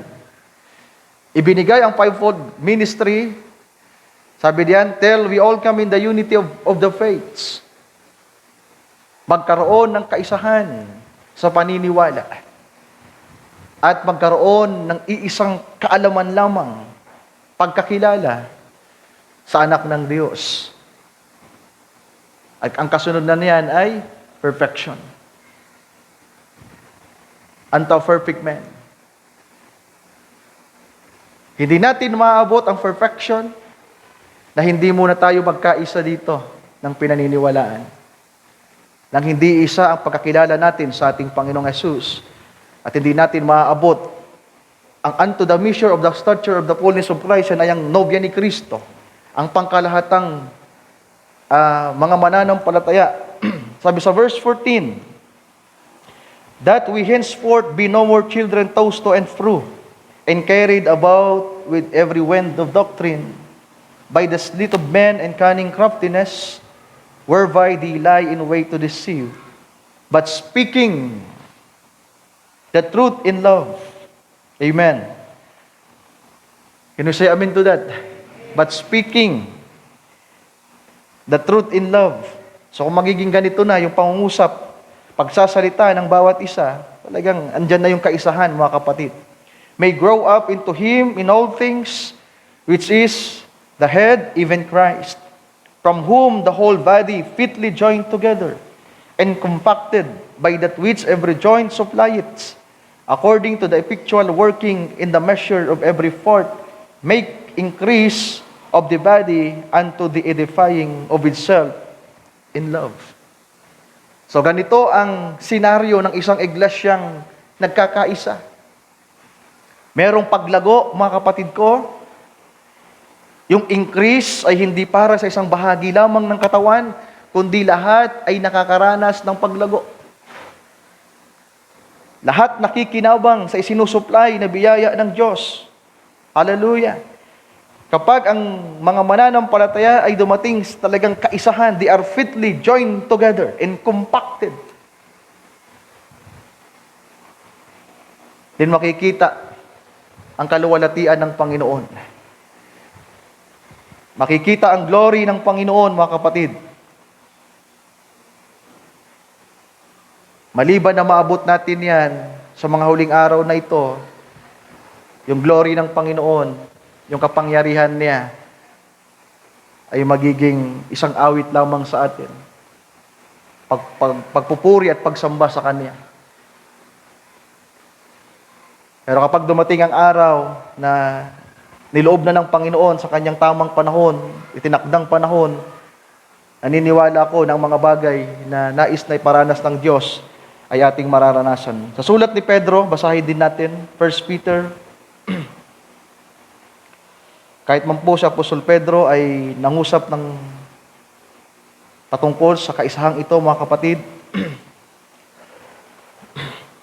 A: Ibinigay ang fivefold ministry, sabi diyan, till we all come in the unity of the faiths. Magkaroon ng kaisahan sa paniniwala at magkaroon ng iisang kaalaman lamang, pagkakilala sa anak ng Diyos. At ang kasunod na niyan ay perfection. Unto perfect man. Hindi natin maabot ang perfection na hindi muna tayo magkaisa dito ng pinaniniwalaan. Nang hindi isa ang pagkakilala natin sa ating Panginoong Hesus, at hindi natin maaabot ang unto the measure of the stature of the fullness of Christ, ay ang nobya ni Kristo, ang pangkalahatang mga mananampalataya. Sabi sa verse 14, that we henceforth be no more children tossed to and fro, and carried about with every wind of doctrine, by the sleight of men and cunning craftiness, whereby they lie in wait to deceive, but speaking the truth in love. Amen. Can you say amen to that? But speaking The truth in love. So kung magiging ganito na yung pangungusap, pagsasalita ng bawat isa, talagang andyan na yung kaisahan, mga kapatid. May grow up into Him in all things, which is the head, even Christ, from whom the whole body fitly joined together and compacted by that which every joint supplieth, according to the effectual working in the measure of every part, make increase of the body unto the edifying of itself in love. So ganito ang senaryo ng isang iglesyang nagkakaisa. Merong paglago, mga kapatid ko. Yung increase ay hindi para sa isang bahagi lamang ng katawan, kundi lahat ay nakakaranas ng paglago. Lahat nakikinabang sa isinusupply na biyaya ng Diyos. Hallelujah. Kapag ang mga mananampalataya ay dumating sa talagang kaisahan, they are fitly joined together and compacted. Then makikita ang kaluwalhatian ng Panginoon. Makikita ang glory ng Panginoon, mga kapatid. Maliban na maabot natin yan sa mga huling araw na ito, yung glory ng Panginoon, yung kapangyarihan niya, ay magiging isang awit lamang sa atin. Pagpupuri at pagsamba sa Kanya. Pero kapag dumating ang araw na niloob na ng Panginoon sa Kanyang tamang panahon, itinakdang panahon, naniniwala ako ng mga bagay na nais na iparanas ng Diyos ay ating mararanasan. Sa sulat ni Pedro, basahin din natin, 1 Peter. Kahit man po si Apostol Pedro ay nangusap ng patungkol sa kaisahang ito, mga kapatid.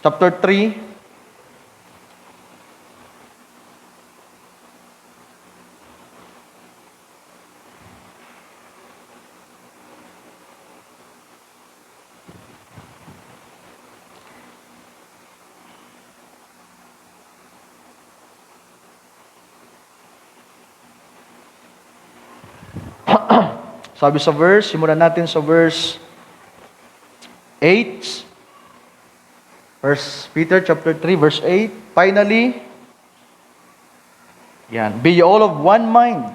A: Chapter 3. Sabi sa verse, simulan natin sa verse 8. 1 Peter chapter 3, verse 8. Finally, be all of one mind,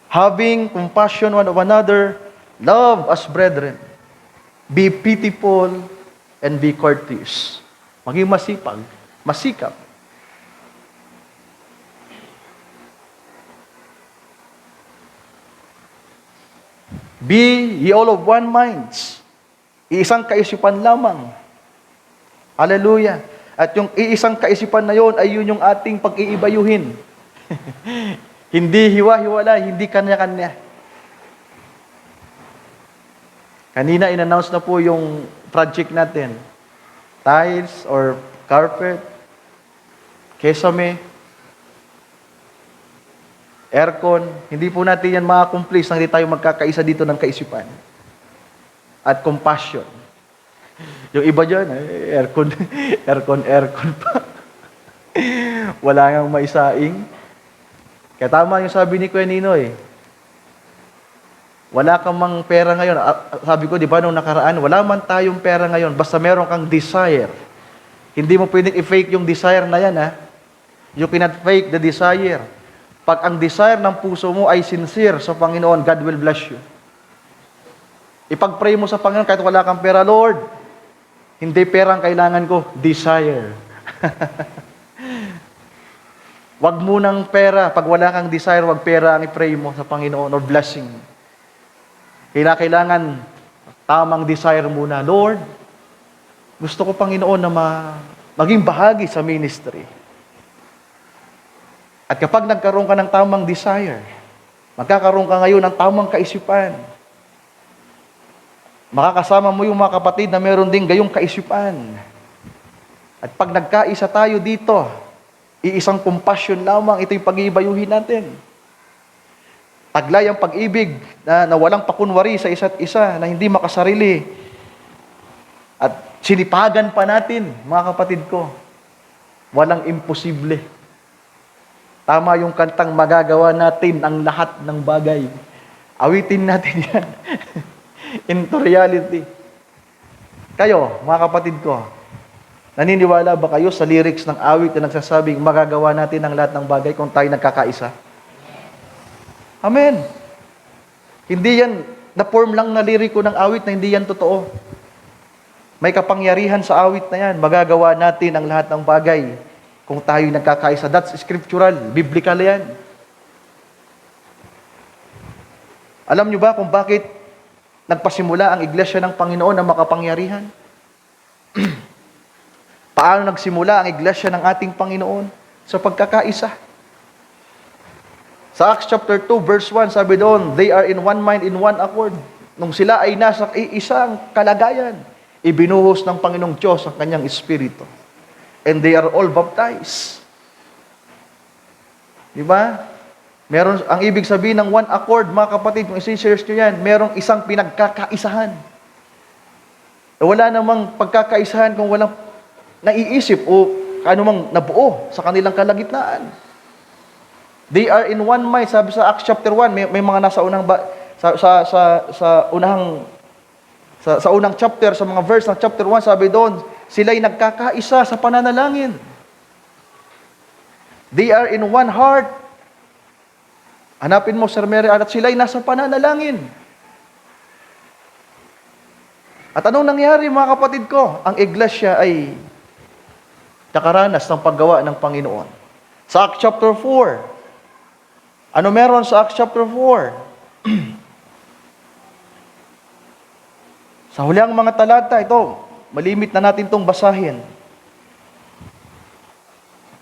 A: having compassion one of another, love as brethren, be pitiful, and be courteous. Maging masipag, masikap. Be ye all of one minds. Iisang kaisipan lamang. Hallelujah. At yung iisang kaisipan na yon ay yun yung ating pag-iibayuhin. Hindi hiwa-hiwala, hindi kanya-kanya. Kanina in-announce na po yung project natin. Tiles or carpet, kesame, aircon, hindi po natin yan ma-accomplish nang hindi tayo magkakaisa dito ng kaisipan. At compassion. Yung iba dyan, aircon pa. Wala ngang maisaing. Kaya tama yung sabi ni Kuya Ninoy. Wala kang mang pera ngayon. Sabi ko, di ba, nung nakaraan, wala man tayong pera ngayon, basta meron kang desire. Hindi mo pwedeng i-fake yung desire na yan, ha? You cannot fake the desire. Pag ang desire ng puso mo ay sincere sa Panginoon, God will bless you. Ipag-pray mo sa Panginoon kahit wala kang pera, Lord, hindi pera ang kailangan ko, desire. Wag mo ng pera. Pag wala kang desire, wag pera ang i-pray mo sa Panginoon or blessing. Kailangan tamang desire muna. Lord, gusto ko, Panginoon, na maging bahagi sa ministry. At kapag nagkaroon ka ng tamang desire, magkakaroon ka ngayon ng tamang kaisipan. Makakasama mo yung mga kapatid na meron din gayong kaisipan. At pag nagkaisa tayo dito, iisang compassion lamang, ito yung pag-iibayuhin natin. Taglay ang pag-ibig na walang pakunwari sa isa't isa, na hindi makasarili. At sinipagan pa natin, mga kapatid ko. Walang imposible. Tama yung kantang, magagawa natin ang lahat ng bagay. Awitin natin yan. Into reality. Kayo, mga kapatid ko, naniniwala ba kayo sa lyrics ng awit na nagsasabing magagawa natin ang lahat ng bagay kung tayo nagkakaisa? Amen. Hindi yan, na-form lang na liriko ng awit na hindi yan totoo. May kapangyarihan sa awit na yan. Magagawa natin ang lahat ng bagay kung tayo nagkakaisa. That's scriptural, biblical yan. Alam nyo ba kung bakit nagpasimula ang iglesia ng Panginoon na makapangyarihan? Paano nagsimula ang iglesia ng ating Panginoon? Sa pagkakaisa. Sa Acts chapter 2, verse 1, sabi doon, they are in one mind, in one accord. Nung sila ay nasa isang kalagayan, ibinuhos ng Panginoong Diyos ang kanyang Espiritu. And they are all baptized. Di ba? Meron, ang ibig sabihin ng one accord, mga kapatid, kung isi-search nyo yan, merong isang pinagkakaisahan. Wala namang pagkakaisahan kung walang naiisip o anumang nabuo sa kanilang kalagitnaan. They are in one mind. Sabi sa Acts chapter 1, may mga nasa unang sa unang chapter, sa mga verse ng chapter 1, sabi doon, sila'y nagkakaisa sa pananalangin. They are in one heart. Hanapin mo, Sir Mary, at sila'y nasa pananalangin. At anong nangyari, mga kapatid ko? Ang iglesia ay nakaranas ng paggawa ng Panginoon. Sa Acts chapter 4, ano meron sa Acts chapter 4? Sa huling mga talata, ito, malimit na natin itong basahin.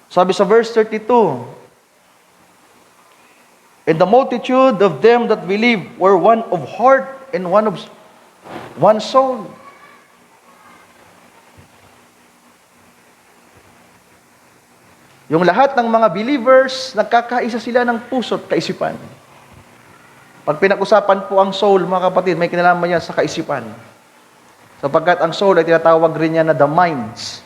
A: Sabi sa verse 32, and the multitude of them that believed were one of heart and one soul. Yung lahat ng mga believers, nagkakaisa sila ng puso't kaisipan. Pag pinag-usapan po ang soul, mga kapatid, may kinalaman yan sa kaisipan. Sapagkat ang soul ay tinatawag rin yan na the minds.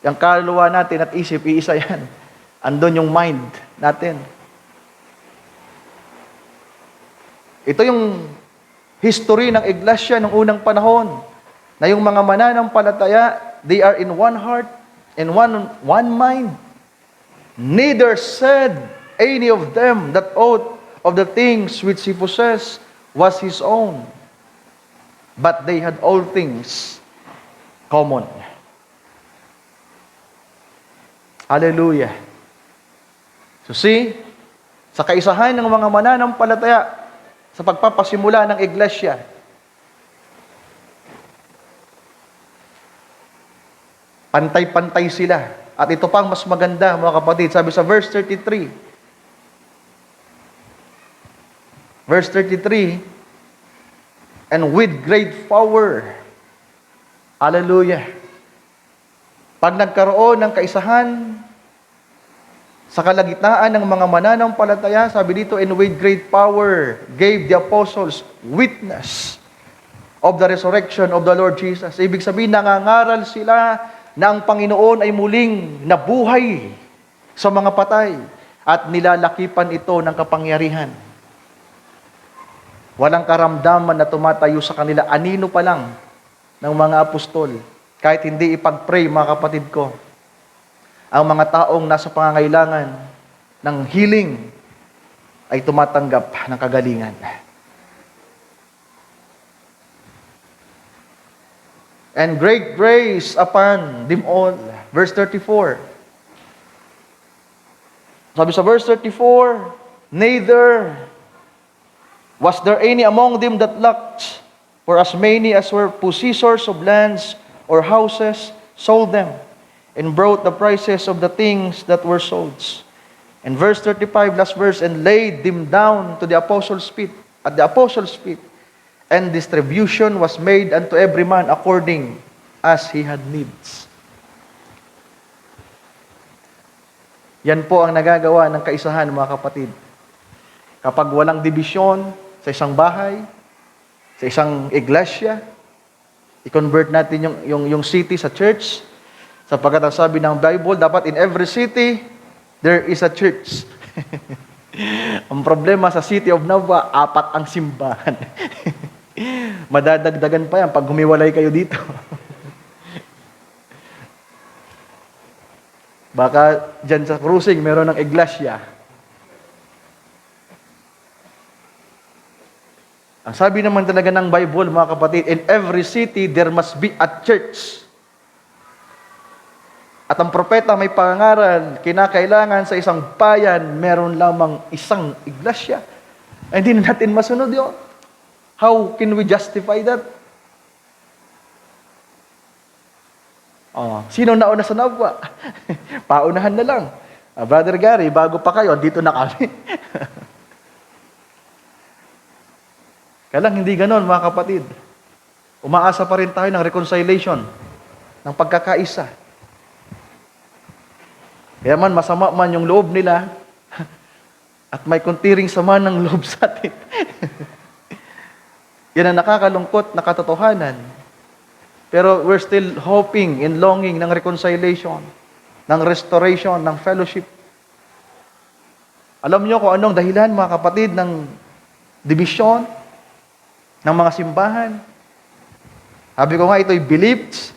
A: Yung kaluluwa natin at isip, iisa yan. Andun yung mind natin. Ito yung history ng iglesia ng unang panahon, na yung mga mananampalataya, they are in one heart and one mind. Neither said any of them that aught of the things which he possessed was his own, but they had all things common. Hallelujah. So see, sa kaisahan ng mga mananampalataya, sa pagpapasimula ng iglesia, pantay-pantay sila. At ito pang mas maganda, mga kapatid. Sabi sa verse 33, and with great power. Hallelujah. Pag nagkaroon ng kaisahan sa kalagitnaan ng mga mananampalataya, sabi dito, and with great power gave the apostles witness of the resurrection of the Lord Jesus. Ibig sabihin, nangangaral sila na ang Panginoon ay muling nabuhay sa mga patay at nilalakipan ito ng kapangyarihan. Walang karamdaman na tumatayo sa kanila, anino pa lang ng mga apostol. Kahit hindi ipag-pray, mga kapatid ko, ang mga taong nasa pangangailangan ng healing ay tumatanggap ng kagalingan. And great grace upon them all. Verse 34. Sabi sa verse 34, neither was there any among them that lacked, for as many as were possessors of lands or houses sold them, and brought the prices of the things that were sold. And verse 35, last verse, and laid them down to the apostles' feet, at the apostles' feet, and distribution was made unto every man according as he had needs. Yan po ang nagagawa ng kaisahan, mga kapatid. Kapag walang dibisyon sa isang bahay, sa isang iglesia, i-convert natin yung city sa church. Sapagkat ang sabi ng Bible, dapat in every city, there is a church. Ang problema sa City of Nava, 4 ang simbahan. Madadagdagan pa yan pag humiwalay kayo dito. Baka dyan sa cruising, meron ng iglesia. Ang sabi naman talaga ng Bible, mga kapatid, in every city, there must be a church. At ang propeta may pangaral, kinakailangan sa isang bayan, meron lamang isang iglesia. Ay, hindi na natin masunod yun. How can we justify that? Sino nauna sa Nava? Paunahan na lang. Brother Gary, bago pa kayo, dito na kami. Kaya lang, hindi ganon, mga kapatid. Umaasa pa rin tayo ng reconciliation, ng pagkakaisa. Kaya man, masama man yung loob nila, at may kuntiring sama ng loob sa atin. Yan ang nakakalungkot na katotohanan. Pero we're still hoping and longing ng reconciliation, ng restoration, ng fellowship. Alam niyo kung anong dahilan, mga kapatid, ng division, ng mga simbahan. Sabi ko nga, ito'y beliefs,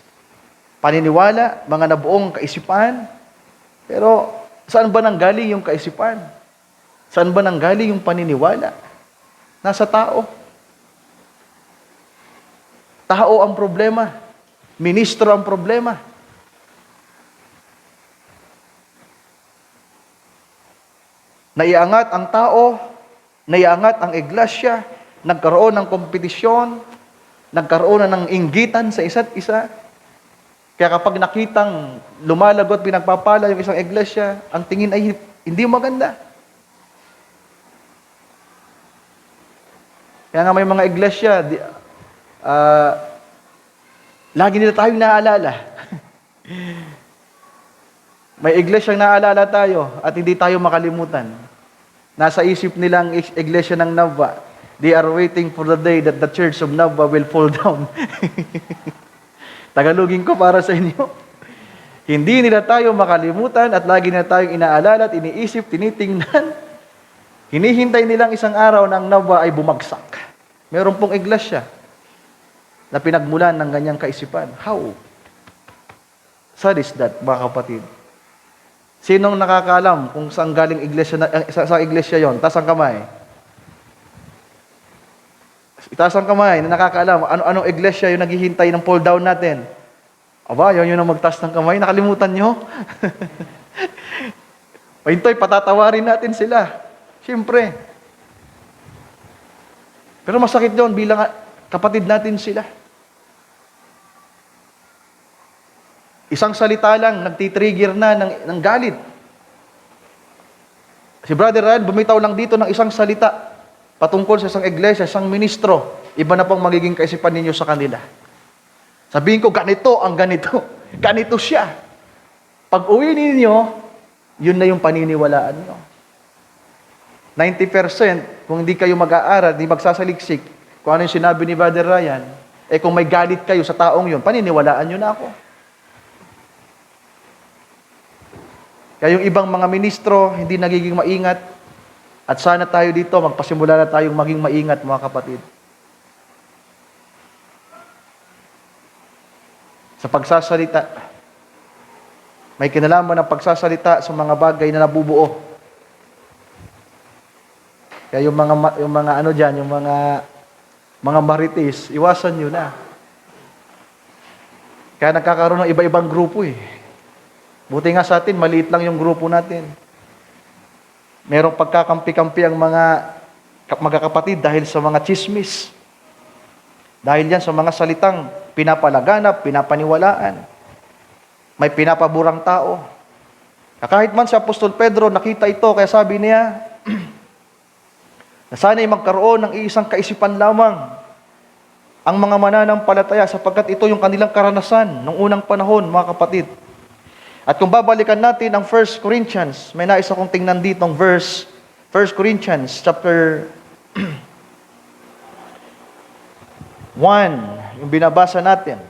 A: paniniwala, mga nabuong kaisipan. Pero saan ba nanggaling yung kaisipan? Saan ba nanggaling yung paniniwala? Nasa tao. Tao ang problema. Ministro ang problema. Naiangat ang tao, naiangat ang iglesia, nagkaroon ng kompetisyon, nagkaroon na ng inggitan sa isa't isa. Kaya kapag nakitang lumalagot, pinagpapala yung isang iglesia, ang tingin ay hindi maganda. Kaya nga may mga iglesia, lagi nila tayong naaalala. May iglesyang naalala tayo at hindi tayo makalimutan. Nasa isip nilang iglesia ng Nava, they are waiting for the day that the Church of Nava will fall down. Tagalogin ko para sa inyo. Hindi nila tayo makalimutan at lagi nila tayong inaalala at iniisip, tinitingnan. Hinihintay nilang isang araw na ang Nava ay bumagsak. Meron pong iglesia na pinagmulan ng ganyang kaisipan. How? Sad is that, mga kapatid? Sinong nakakaalam kung saan galing iglesia sa iglesia yon? Taas ang kamay. Itaas ang kamay na nakakaalam. Anong iglesia yung naghihintay ng pull down natin? Aba, yun ang magtaas ng kamay. Nakalimutan nyo? Pahintoy, patatawarin natin sila. Siyempre. Pero masakit yun bilang kapatid natin sila. Isang salita lang, nagtitrigger na ng galit. Si Brother Ryan, bumitaw lang dito ng isang salita patungkol sa isang iglesia, isang ministro. Iba na pong magiging kaisipan ninyo sa kanila. Sabihin ko, ganito ang ganito. Ganito siya. Pag uwi ninyo, yun na yung paniniwalaan nyo. 90%, kung hindi kayo mag-aaral, hindi magsasaliksik, kung ano yung sinabi ni Brother Ryan, kung may galit kayo sa taong yun, paniniwalaan nyo na ako. Kaya yung ibang mga ministro, hindi nagiging maingat. At sana tayo dito, magpasimula na tayong maging maingat, mga kapatid. Sa pagsasalita, may kinalaman ng pagsasalita sa mga bagay na nabubuo. Kaya yung mga ano diyan, yung mga marites, iwasan niyo na. Kaya nagkakaroon ng iba-ibang grupo eh. Buti nga sa atin, maliit lang yung grupo natin. Merong pagkakampi-kampi ang mga magkakapatid dahil sa mga chismis. Dahil yan sa mga salitang pinapalaganap, pinapaniwalaan. May pinapaburang tao. Kahit man si Apostol Pedro nakita ito, kaya sabi niya, na sana'y magkaroon ng iisang kaisipan lamang ang mga mananampalataya sapagkat ito yung kanilang karanasan noong unang panahon, mga kapatid. At kung babalikan natin ang 1 Corinthians, may nais akong tingnan ditong verse, 1 Corinthians chapter 1, yung binabasa natin.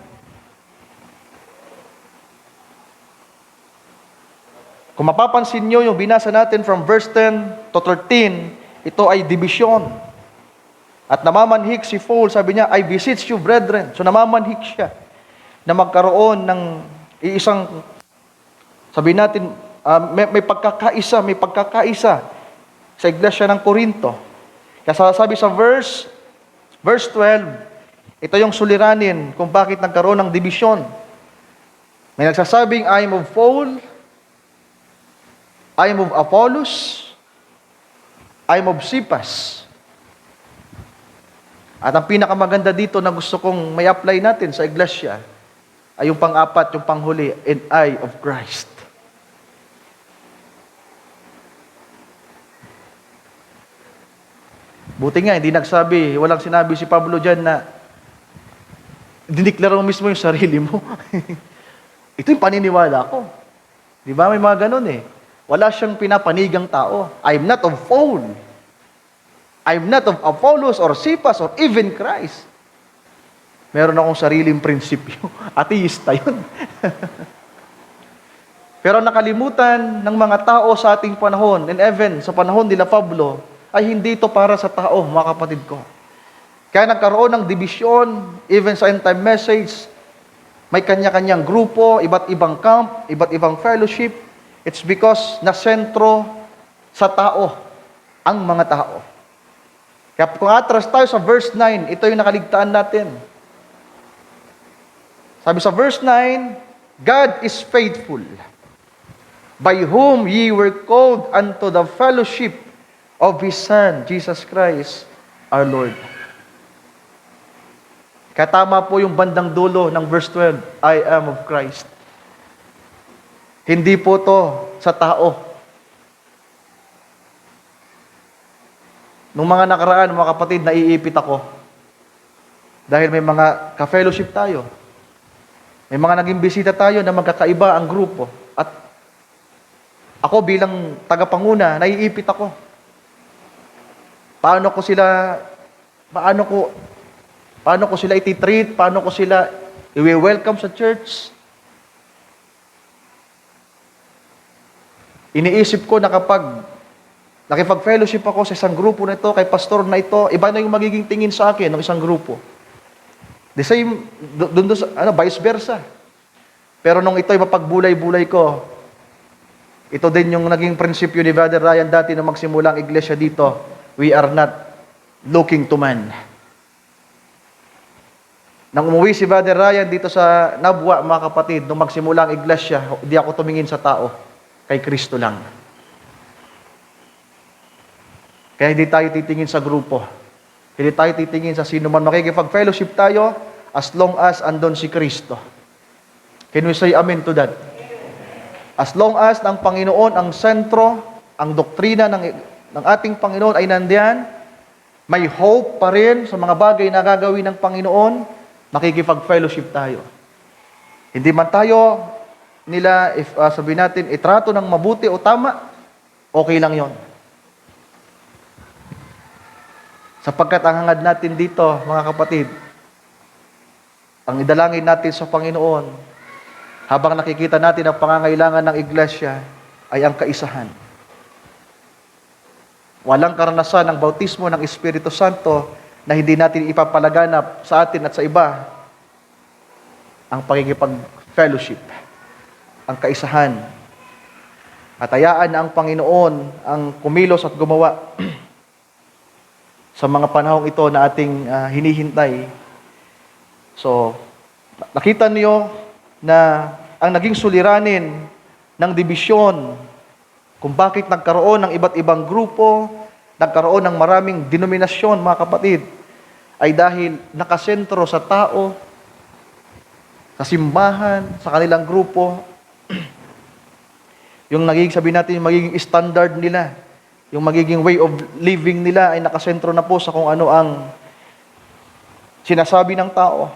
A: Kung mapapansin nyo, yung binasa natin from verse 10 to 13, ito ay division. At namamanhik si Paul, sabi niya, I beseech you, brethren. So namamanhik siya na magkaroon ng iisang, sabi natin, may pagkakaisa sa iglesia ng Korinto. Kaya sabi sa verse 12, ito yung suliranin kung bakit nagkaroon ng division. May nagsasabing, I am of Paul, I am of Apollos, I am of Cephas. At ang pinakamaganda dito na gusto kong may apply natin sa iglesia ay yung pang-apat, yung panghuli, and I of Christ. Buti nga, hindi nagsabi, walang sinabi si Pablo dyan na diniklara mo mismo yung sarili mo. Ito yung paniniwala ko. Di ba? May mga ganun eh. Wala siyang pinapanigang tao. I'm not of Paul. I'm not of Apollos or Cephas or even Christ. Meron akong sariling prinsipyo. Ateista yun. Pero nakalimutan ng mga tao sa ating panahon, and even sa panahon nila Pablo, ay hindi ito para sa tao, mga kapatid ko. Kaya nagkaroon ng division, even sa end-time message, may kanya-kanyang grupo, iba't ibang camp, iba't ibang fellowship. It's because nasentro sa tao, ang mga tao. Kaya kung atras tayo sa verse 9, ito yung nakaligtaan natin. Sabi sa verse 9, God is faithful, by whom ye were called unto the fellowship of His Son, Jesus Christ, our Lord. Kaya tama po yung bandang dulo ng verse 12, I am of Christ. Hindi po to sa tao. Nung mga nakaraan, mga kapatid, naiipit ako. Dahil may mga ka-fellowship tayo. May mga naging bisita tayo na magkakaiba ang grupo. At ako bilang tagapanguna, naiipit ako. Paano ko sila iti-treat? Paano ko sila i-welcome sa church? Iniisip ko na kapag nakipag-fellowship ako sa isang grupo na ito, kay pastor na ito, iba na yung magiging tingin sa akin ng isang grupo. The same, vice versa. Pero nung ito'y mapagbulay-bulay ko, ito din yung naging prinsipyo ni Brother Ryan dati na magsimula ang iglesia dito. We are not looking to man. Nang umuwi si Brother Ryan dito sa Nabwa, mga kapatid, nung magsimula ang iglesia, hindi ako tumingin sa tao, kay Kristo lang. Kaya hindi tayo titingin sa grupo. Hindi tayo titingin sa sino man. Makikipag-fellowship tayo as long as andon si Kristo. Can we say amen to that? As long as ang Panginoon ang sentro, ang doktrina ng ating Panginoon ay nandiyan, may hope pa rin sa mga bagay na gagawin ng Panginoon, makikipag-fellowship tayo. Hindi man tayo nila, sabihin natin, itrato ng mabuti o tama, okay lang yon. Sapagkat ang hangad natin dito, mga kapatid, ang idalangin natin sa Panginoon, habang nakikita natin ang pangangailangan ng iglesia, ay ang kaisahan. Walang karanasan ng bautismo ng Espiritu Santo na hindi natin ipapalaganap sa atin at sa iba ang pagkikipag-fellowship, ang kaisahan. At hayaan na ang Panginoon ang kumilos at gumawa sa mga panahong ito na ating hinihintay. So, nakita niyo na ang naging suliranin ng dibisyon, kung bakit nagkaroon ng iba't ibang grupo, nagkaroon ng maraming denominasyon, mga kapatid, ay dahil nakasentro sa tao, sa simbahan, sa kanilang grupo, yung nagiging, sabi natin, yung magiging standard nila, yung magiging way of living nila ay nakasentro na po sa kung ano ang sinasabi ng tao.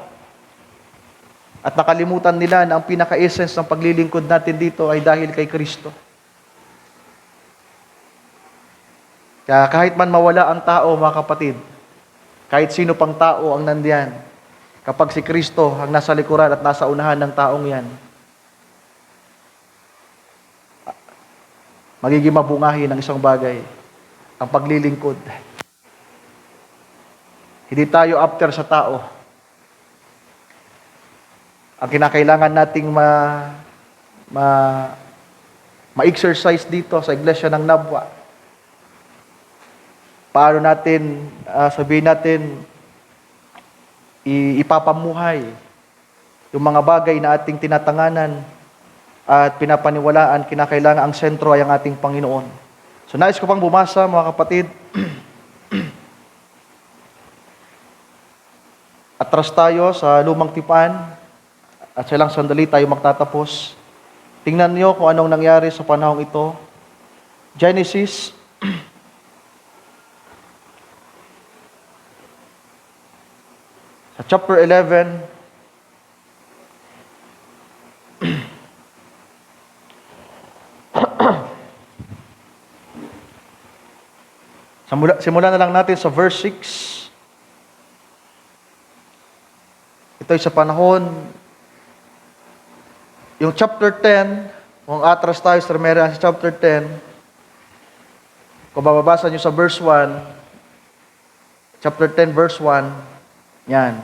A: At nakalimutan nila na ang pinaka-essence ng paglilingkod natin dito ay dahil kay Kristo. Kaya kahit man mawala ang tao, mga kapatid, kahit sino pang tao ang nandiyan, kapag si Kristo ang nasa likuran at nasa unahan ng taong yan, magiging mabungahin ng isang bagay, ang paglilingkod. Hindi tayo after sa tao. Ang kinakailangan nating ma-exercise dito sa Iglesia ng Nabwa. Paano natin, sabihin natin, ipapamuhay yung mga bagay na ating tinatanganan at pinapaniwalaan, kinakailangan ang sentro ay ang ating Panginoon. So nais ko pang bumasa, mga kapatid. Atras tayo sa Lumang Tipan at sa ilang sandali tayo magtatapos. Tingnan niyo kung anong nangyari sa panahong ito. Genesis sa chapter 11, Simulan na lang natin sa verse 6. Ito ay sa panahon, yung chapter 10, kung atras tayo sa chapter 10, kung bababasa nyo sa verse 1, chapter 10, verse 1, yan.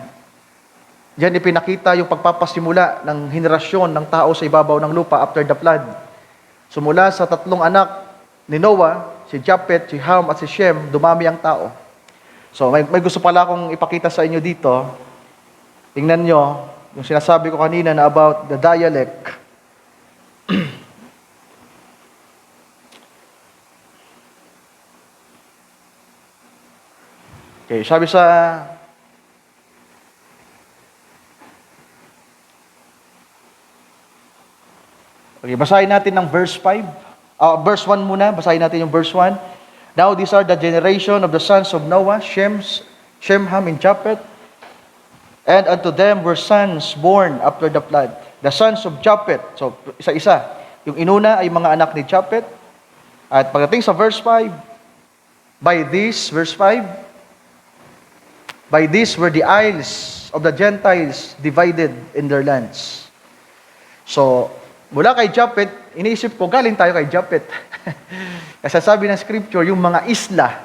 A: Diyan ipinakita yung pagpapasimula ng henerasyon ng tao sa ibabaw ng lupa after the flood. Sumula sa tatlong anak ni Noah, si Japhet, si Ham, at si Shem, dumami ang tao. So, may gusto pala akong ipakita sa inyo dito. Tingnan nyo, yung sinasabi ko kanina na about the dialect. Okay, sabi sa okay, basahin natin ng verse 5. Verse 1 muna, basahin natin yung verse 1. Now these are the generation of the sons of Noah, Shem, Ham, and Japhet. And unto them were sons born after the flood. The sons of Japhet. So, isa-isa. Yung inuna ay mga anak ni Japhet. At pagdating sa verse 5, by this, verse 5, by this were the isles of the Gentiles divided in their lands. So, mula kay Japhet, iniisip ko, galing tayo kay Japhet. Kasi sabi ng scripture, yung mga isla,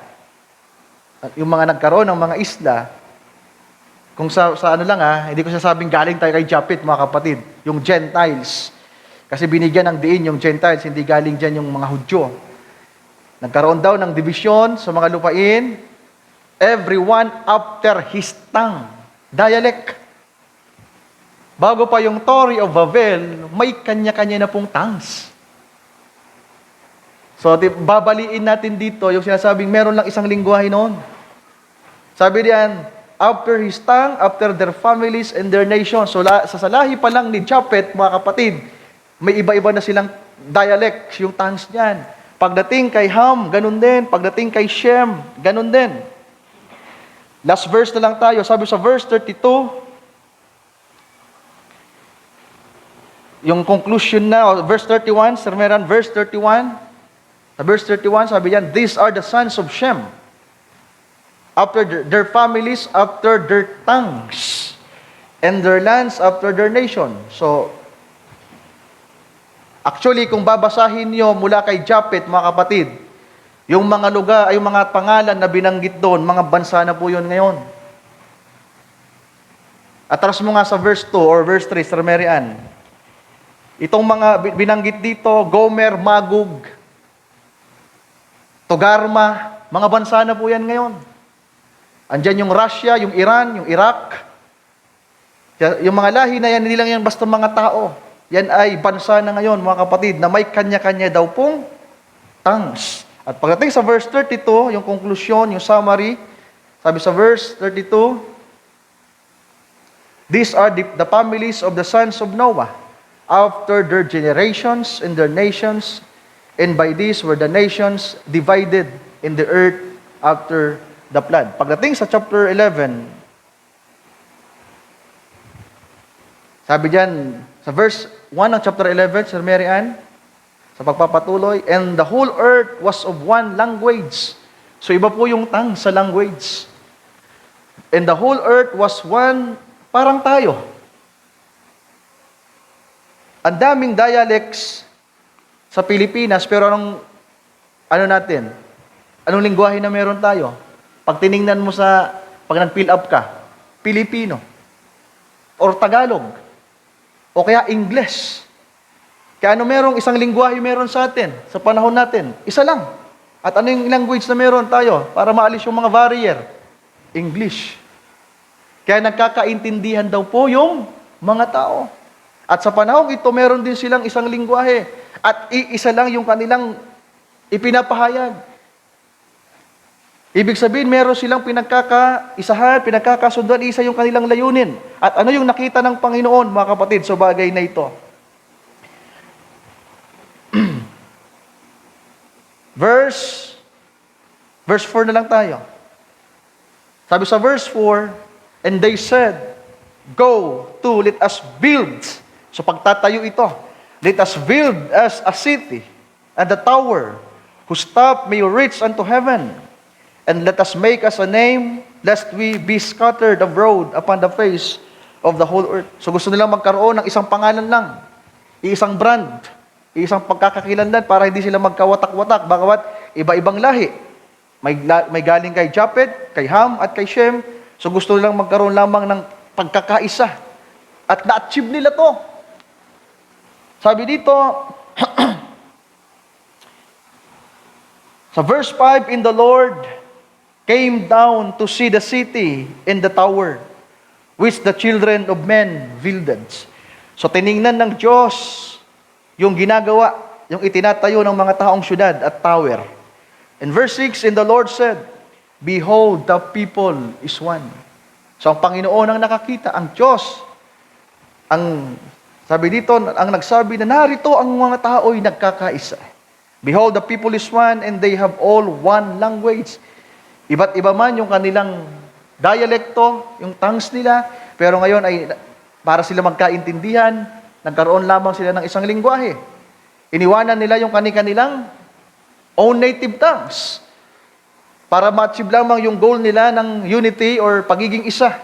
A: yung mga nagkaroon ng mga isla, kung sa ano lang hindi ko sasabing galing tayo kay Japhet, mga kapatid, yung Gentiles. Kasi binigyan ng diin yung Gentiles, hindi galing dyan yung mga Hudyo. Nagkaroon daw ng division sa mga lupain, everyone after his tongue, dialect. Bago pa yung Tory of Babel, may kanya-kanya na pong tongues. So, babaliin natin dito yung sinasabing meron lang isang lingwahe noon. Sabi diyan, after his tongue, after their families and their nations. So, sa lahi pa lang ni Japhet, mga kapatid, may iba-iba na silang dialects, yung tongues niyan. Pagdating kay Ham, ganun din. Pagdating kay Shem, ganun din. Last verse na lang tayo. Sabi sa verse 32, yung conclusion na, verse 31, Sir Meran, verse 31. Sa verse 31, sabi yan, these are the sons of Shem, after their families, after their tongues, and their lands, after their nation. So, actually, kung babasahin nyo mula kay Japhet, mga kapatid, yung mga lugar, ay yung mga pangalan na binanggit doon, mga bansa na po yun ngayon. Atras mo nga sa verse 2 or verse 3, Sir Mary Ann. Itong mga binanggit dito, Gomer, Magog, Togarma, mga bansa na po yan ngayon. Andyan yung Russia, yung Iran, yung Iraq. Yung mga lahi na yan, hindi lang yan basta mga tao. Yan ay bansa na ngayon, mga kapatid, na may kanya-kanya daw pong tongues. At pagdating sa verse 32, yung conclusion, yung summary, sabi sa verse 32, these are the families of the sons of Noah, after their generations and their nations, and by this were the nations divided in the earth after the flood. Pagdating sa chapter 11, sabi diyan, sa verse 1 ng chapter 11, Sir Mary Ann, sa pagpapatuloy, and the whole earth was of one language. So iba po yung tongue sa language. And the whole earth was one, parang tayo. Ang daming dialects sa Pilipinas, pero ano natin? Anong lingwahe na meron tayo? Pag tiningnan mo pag nag-fill up ka, Pilipino, or Tagalog, o kaya English. Kaya ano merong isang lingwahe meron sa atin, sa panahon natin? Isa lang. At ano yung language na meron tayo para maalis yung mga barrier? English. Kaya nagkakaintindihan daw po yung mga tao. At sa panahon ito, meron din silang isang lingwahe. At iisa lang yung kanilang ipinapahayag. Ibig sabihin, meron silang pinagkakaisahan, pinagkakasunduan, isa yung kanilang layunin. At ano yung nakita ng Panginoon, mga kapatid, sa bagay na ito? Verse 4 na lang tayo. Sabi sa verse 4, and they said, go to, let us build. So pagtatayo ito, let us build as a city, and the tower, whose top may reach unto heaven. And let us make us a name, lest we be scattered abroad upon the face of the whole earth. So gusto nilang magkaroon ng isang pangalan lang, isang brand, isang pagkakakilanlan para hindi sila magkawatak-watak, bagamat iba-ibang lahi. May galing kay Japhet, kay Ham, at kay Shem. So gusto nilang magkaroon lamang ng pagkakaisa. At na-achieve nila to. Sabi dito, sa verse 5, in the Lord came down to see the city and the tower, which the children of men builded. So tiningnan ng Diyos yung ginagawa, yung itinatayo ng mga taong syudad at tower. In verse 6, and the Lord said, behold, the people is one. So ang Panginoon ang nakakita, ang Diyos, sabi dito, ang nagsabi na narito ang mga tao'y nagkakaisa. Behold, the people is one, and they have all one language. Iba't iba man yung kanilang dialekto, yung tongues nila, pero ngayon ay para sila magkaintindihan, nagkaroon lamang sila ng isang lingwahe. Iniwanan nila yung kanilang own native tongues para ma-achieve lamang yung goal nila ng unity or pagiging isa.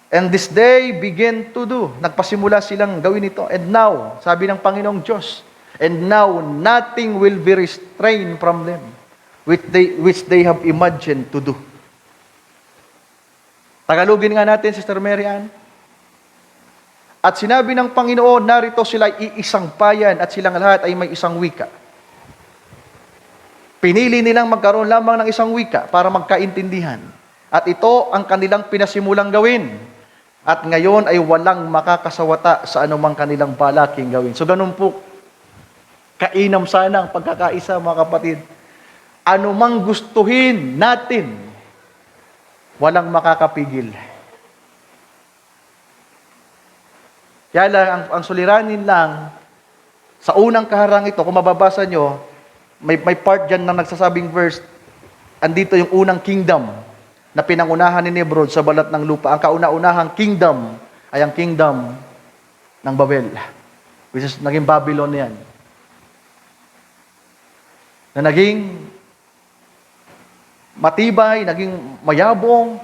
A: And this day begin to do. Nagpasimula silang gawin ito. And now, sabi ng Panginoong Diyos, and now nothing will be restrained from them, which they have imagined to do. Tagalogin nga natin, Sister Mary Ann. At sinabi ng Panginoon, narito sila ay iisang bayan at silang lahat ay may isang wika. Pinili nilang magkaroon lamang ng isang wika para magkaintindihan. At ito ang kanilang pinasimulang gawin. At ngayon ay walang makakasawata sa anumang kanilang balaking gawin. So ganun po, kainam sana ang pagkakaisa, mga kapatid. Anumang gustuhin natin, walang makakapigil. Kaya lang, ang suliranin lang, sa unang kaharang ito, kung mababasa nyo, may part dyan na nagsasabing verse, andito yung unang kingdom na pinangunahan ni Nimrod sa balat ng lupa. Ang kauna-unahang kingdom ay ang kingdom ng Babel, which is naging Babylon yan. Na naging matibay, naging mayabong,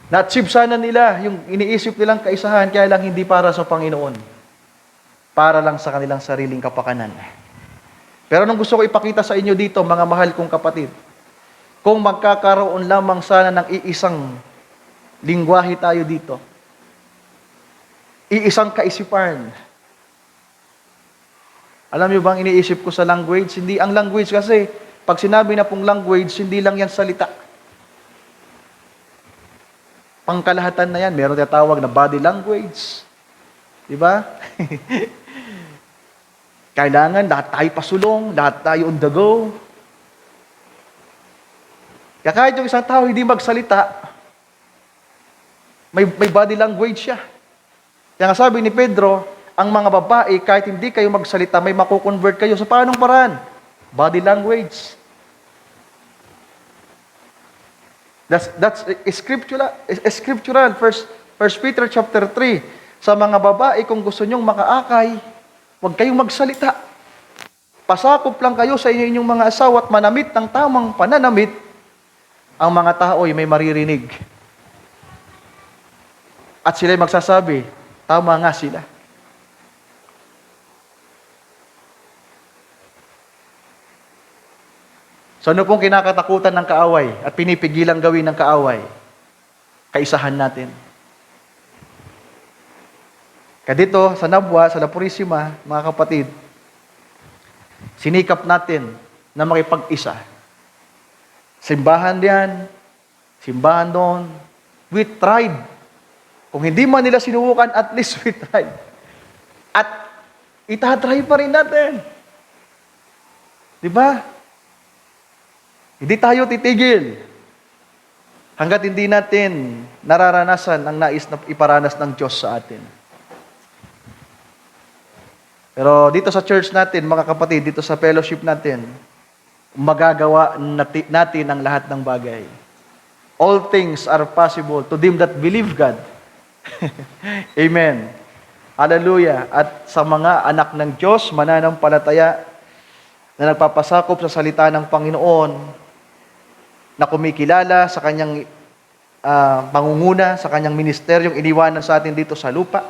A: na-achieve sana nila yung iniisip nilang kaisahan, kaya lang hindi para sa Panginoon. Para lang sa kanilang sariling kapakanan. Pero nung gusto ko ipakita sa inyo dito, mga mahal kong kapatid, kung magkakaroon lamang sana ng iisang lingwahe tayo dito, iisang kaisipan. Alam niyo bang iniisip ko sa language? Hindi ang language kasi, pag sinabi na pong language, hindi lang yan salita. Pangkalahatan na yan. Meron tinatawag na body language. Diba? Kailangan lahat tayo pasulong, lahat tayo on the go. Kaya kahit yung isang tao hindi magsalita, may body language siya. Kaya nga sabi ni Pedro, ang mga babae, kahit hindi kayo magsalita, may makukonvert kayo. Sa paanong paraan? Body language. That's scriptural. First Peter chapter 3. Sa mga babae, kung gusto nyong makaakay, huwag kayong magsalita. Pasakop lang kayo sa inyong mga asawa at manamit ng tamang pananamit, ang mga tao ay may maririnig. At sila'y magsasabi, tama nga sila. So ano pong kinakatakutan ng kaaway at pinipigilang gawin ng kaaway? Kaisahan natin. Kaya dito, sa Nabwa, sa La Purisima, mga kapatid, sinikap natin na makipag-isa. Simbahan diyan, simbahan doon. We tried. Kung hindi man nila sinubukan, at least we tried. At itatry pa rin natin. Di ba? Hindi tayo titigil hanggat hindi natin nararanasan ang nais na iparanas ng Diyos sa atin. Pero dito sa church natin, mga kapatid, dito sa fellowship natin, magagawa natin ang lahat ng bagay. All things are possible to them that believe God. Amen. Hallelujah. At sa mga anak ng Diyos, mananampalataya, na nagpapasakop sa salita ng Panginoon, na kumikilala sa kanyang pangunguna, sa kanyang ministeryong iniwanan sa atin dito sa lupa,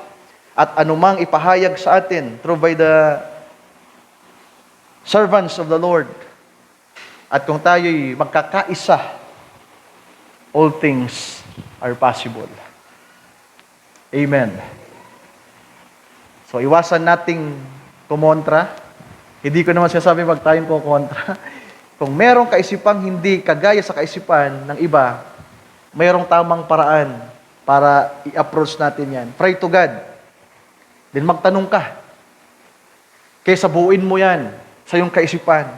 A: at anumang ipahayag sa atin through by the servants of the Lord. At kung tayo'y magkakaisa, all things are possible. Amen. So, iwasan nating kumontra. Hindi ko naman sinasabi wag tayong kukontra. Kung merong kaisipang hindi kagaya sa kaisipan ng iba, mayroong tamang paraan para i-approach natin yan. Pray to God. Then magtanong ka. Kaysa buuin mo yan sa iyong kaisipan.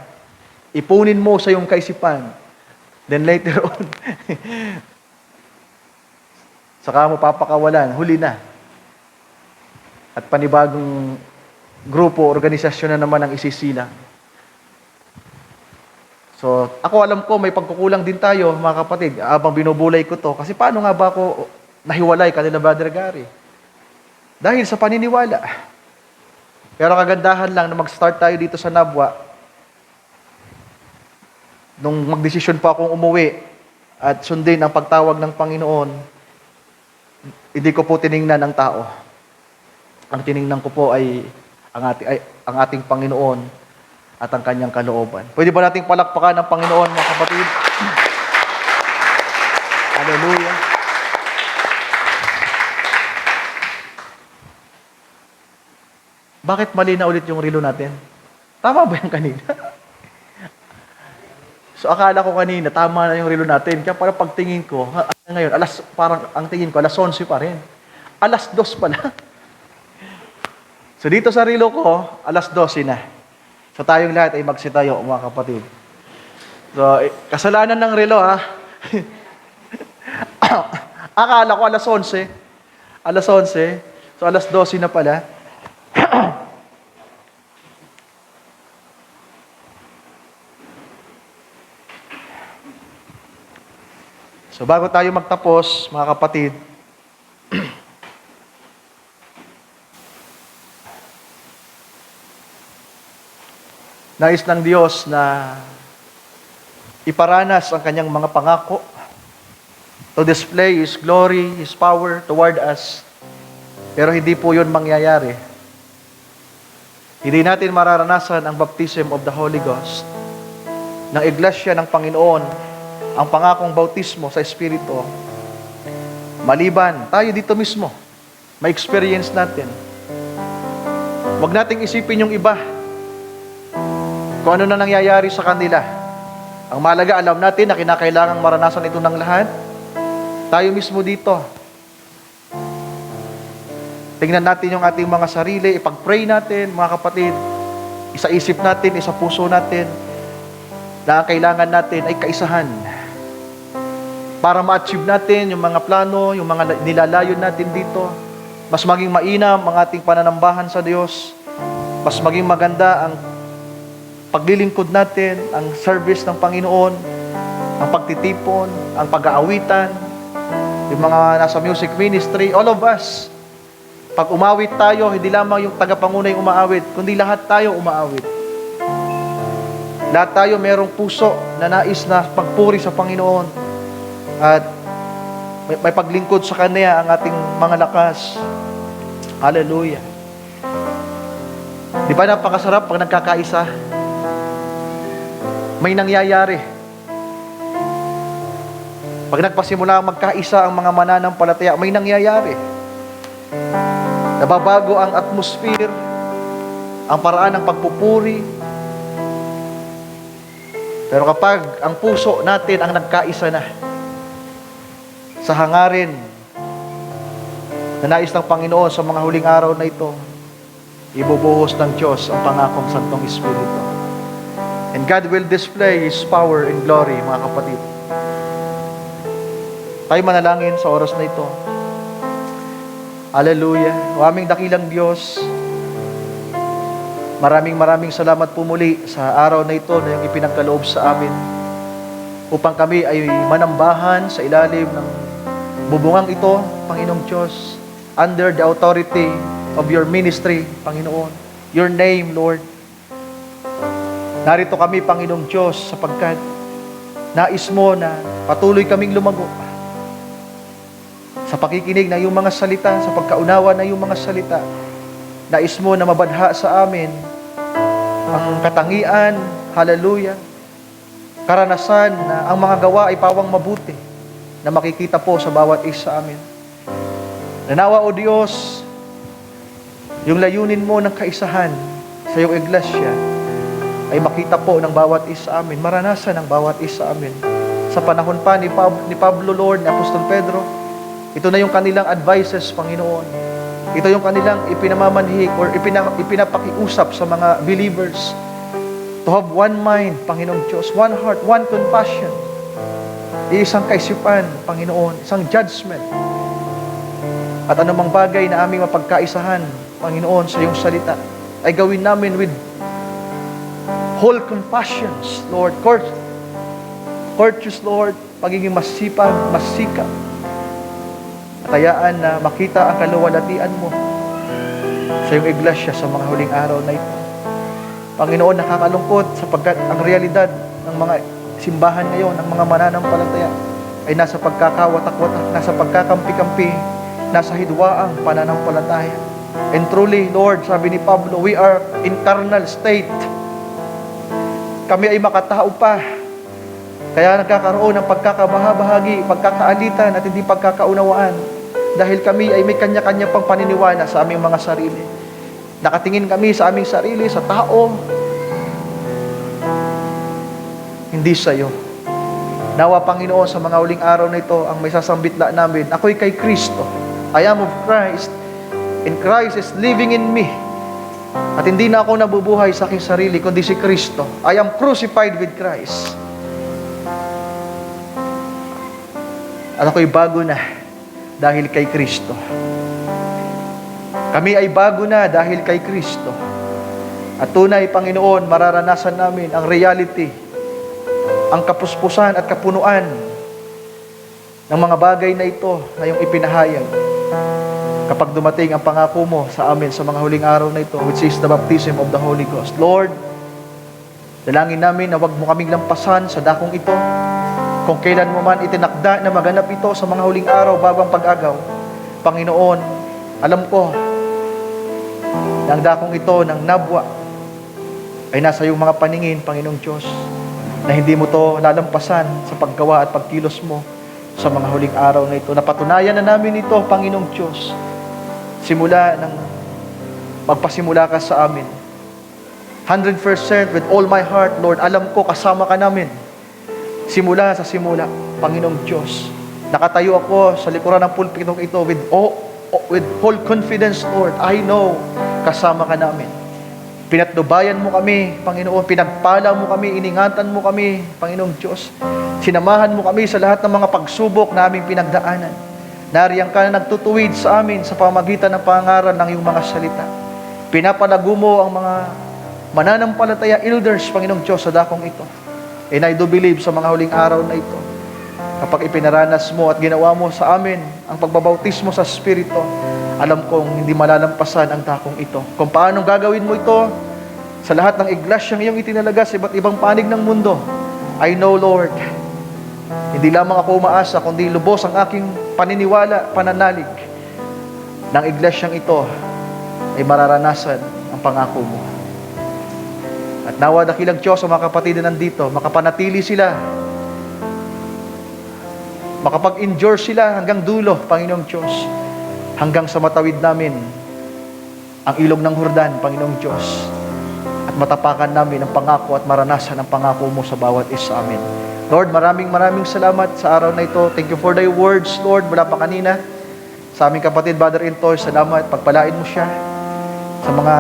A: Ipunin mo sa iyong kaisipan. Then later on, saka mo papakawalan, huli na. At panibagong grupo, organisasyon na naman ang isisilang. So, ako alam ko, may pagkukulang din tayo, mga kapatid, habang binubulay ko to. Kasi paano nga ba ako nahiwalay kanila Brother Gary? Dahil sa paniniwala. Pero kagandahan lang na mag-start tayo dito sa Nabwa, nung magdesisyon pa akong umuwi at sundin ang pagtawag ng Panginoon, hindi ko po tiningnan ang tao. Ang tiningnan ko po ay ang ating Panginoon at ang kanyang kalooban. Pwede ba nating palakpakan ng Panginoon, mga kapatid? Hallelujah. Bakit mali na ulit yung relo natin? Tama ba yung kanina? So akala ko kanina, tama na yung relo natin. Kaya para pagtingin ko, ngayon, parang ang tingin ko, alas 11 pa rin. Alas 2 pala. So dito sa relo ko, alas 12 na. So tayong lahat ay magsitayo, mga kapatid. So, kasalanan ng relo, ha? Akala ko alas 11. Alas 11. So alas 12 na pala. So bago tayo magtapos, mga kapatid, nais ng Diyos na iparanas ang kanyang mga pangako to display His glory, His power toward us. Pero hindi po yun mangyayari. Hindi natin mararanasan ang baptism of the Holy Ghost ng iglesia ng Panginoon, ang pangakong bautismo sa Espiritu, maliban tayo dito mismo, ma-experience natin. Huwag nating isipin yung iba, kung ano na nangyayari sa kanila. Ang mahalaga, alam natin na kinakailangang maranasan ito ng lahat. Tayo mismo dito. Tingnan natin yung ating mga sarili, ipag-pray natin, mga kapatid. Isa-isip natin, isa-puso natin, na ang kailangan natin ay kaisahan. Para ma-achieve natin yung mga plano, yung mga nilalayon natin dito. Mas maging mainam ang ating pananambahan sa Diyos. Mas maging maganda ang paglilingkod natin, ang service ng Panginoon, ang pagtitipon, ang pag-aawitan, yung mga nasa music ministry, all of us. Pag umawit tayo, hindi lamang yung tagapanguna yung umaawit, kundi lahat tayo umaawit. Lahat tayo merong puso na nais na pagpuri sa Panginoon at may paglingkod sa Kanya ang ating mga lakas. Hallelujah. Di ba napakasarap pag nagkakaisa? may nangyayari. Pag nagpasimula magkaisa ang mga mananampalataya, may nangyayari. Nababago ang atmosphere, ang paraan ng pagpupuri. Pero kapag ang puso natin ang nagkaisa na sa hangarin na nais ng Panginoon sa mga huling araw na ito, ibubuhos ng Diyos ang pangakong Santong Espiritu. And God will display His power and glory, mga kapatid. Tayo manalangin sa oras na ito. Hallelujah. O aming dakilang Diyos, maraming salamat po muli sa araw na ito na yung ipinagkaloob sa amin upang kami ay manambahan sa ilalim ng bubungang ito, Panginoong Diyos, under the authority of your ministry, Panginoon. Your name, Lord. Narito kami, Panginoong Diyos, sapagkat nais mo na patuloy kaming lumago sa pakikinig na iyong mga salita, sa pagkaunawa na iyong mga salita. Nais mo na mabadha sa amin ang katangian, hallelujah, karanasan na ang mga gawa ay pawang mabuti na makikita po sa bawat isa amin. Nanawa, O Diyos, yung layunin mo ng kaisahan sa iyong iglesia ay makita po ng bawat isa amin, maranasan ng bawat isa amin. Sa panahon pa ni Pablo, Lord, ni Apostol Pedro, ito na yung kanilang advices, Panginoon. Ito yung kanilang ipinamamanhik or ipinapakiusap sa mga believers to have one mind, Panginoong Diyos, one heart, one compassion, isang kaisipan, Panginoon, isang judgment. At anumang bagay na aming mapagkaisahan, Panginoon, sa iyong salita, ay gawin namin with whole compassions, Lord. Courteous, Lord, pagiging masipag, masikap. At hayaan na makita ang kaluwalhatian mo sa iyong iglesia sa mga huling araw na ito. Panginoon, nakakalungkot sapagkat ang realidad ng mga simbahan ngayon, ng mga mananampalataya, ay nasa pagkakawatak-watak, nasa pagkakampi-kampi, nasa hidwaang pananampalataya. And truly, Lord, sabi ni Pablo, we are in carnal state. Kami ay makatao pa. Kaya nagkakaroon ng pagkakabahabahagi, pagkakaalitan at hindi pagkakaunawaan. Dahil kami ay may kanya-kanya pang paniniwala sa aming mga sarili. Nakatingin kami sa aming sarili, sa tao, hindi sa iyo. Nawa, Panginoon, sa mga huling araw na ito, ang may sasambitla namin, ako'y kay Kristo. I am of Christ, and Christ is living in me. At hindi na ako nabubuhay sa aking sarili, kundi si Kristo. I am crucified with Christ. At ako'y bago na dahil kay Kristo. Kami ay bago na dahil kay Kristo. At tunay, Panginoon, mararanasan namin ang reality, ang kapuspusan at kapunuan ng mga bagay na ito na iyong ipinahayag kapag dumating ang pangako mo sa amin sa mga huling araw na ito, which is the baptism of the Holy Ghost. Lord, dalangin namin na wag mo kaming lampasan sa dakong ito. Kung kailan mo man itinakda na maganap ito sa mga huling araw bago ang pag-agaw, Panginoon, alam ko na ang dakong ito ng nabwa ay nasa iyong mga paningin, Panginoong Diyos, na hindi mo to lalampasan sa paggawa at pagkilos mo sa mga huling araw na ito. Napatunayan na namin ito, Panginoong Diyos, simula ng magpasimula ka sa amin. 100% with all my heart, Lord, alam ko kasama ka namin. Simula sa simula, Panginoong Diyos. Nakatayo ako sa likuran ng pulpitong ito with whole confidence, Lord. I know, kasama ka namin. Pinatnubayan mo kami, Panginoon. Pinagpala mo kami, iningatan mo kami, Panginoong Diyos. Sinamahan mo kami sa lahat ng mga pagsubok na aming pinagdaanan. Nariyan ka na nagtutuwid sa amin sa pamagitan ng pangaral ng iyong mga salita. Pinapalago mo ang mga mananampalataya elders, Panginoong Diyos, sa dakong ito. And I do believe sa mga huling araw na ito, kapag ipinaranas mo at ginawa mo sa amin ang pagbabautismo sa Espiritu, alam kong hindi malalampasan ang dakong ito. Kung paano gagawin mo ito sa lahat ng iglesyang iyong itinalaga sa iba't ibang panig ng mundo, I know, Lord, hindi lamang ako umaasa, kundi lubos ang aking paniniwala, pananalig, ng iglesyang ito ay mararanasan ang pangako mo. At Nawa dakilang Diyos sa mga kapatid na nandito, makapanatili sila, makapag-endure sila hanggang dulo, Panginoong Diyos, hanggang sa matawid namin ang ilog ng Jordan, Panginoong Diyos, at matapakan namin ang pangako at maranasan ang pangako mo sa bawat isa amin. Lord, maraming salamat sa araw na ito. Thank you for thy words, Lord, mula pa kanina. Sa aming kapatid, Brother Intoy, salamat, pagpalain mo siya. Sa mga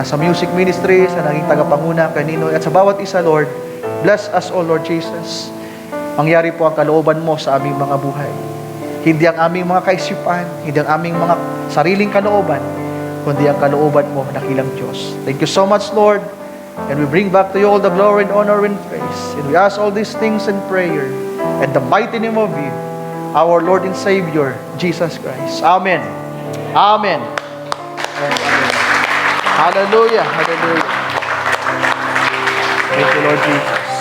A: nasa music ministry, sa naging tagapanguna, kanino, at sa bawat isa, Lord, bless us all, Lord Jesus. Mangyari po ang kalooban mo sa aming mga buhay. Hindi ang aming mga kaisipan, hindi ang aming mga sariling kalooban, kundi ang kalooban mo, dakilang Diyos. Thank you so much, Lord. And we bring back to you all the glory and honor and praise. And we ask all these things in prayer. And the mighty name of you, our Lord and Savior, Jesus Christ. Amen. Amen. Amen. Hallelujah. Hallelujah. Thank you, Lord Jesus.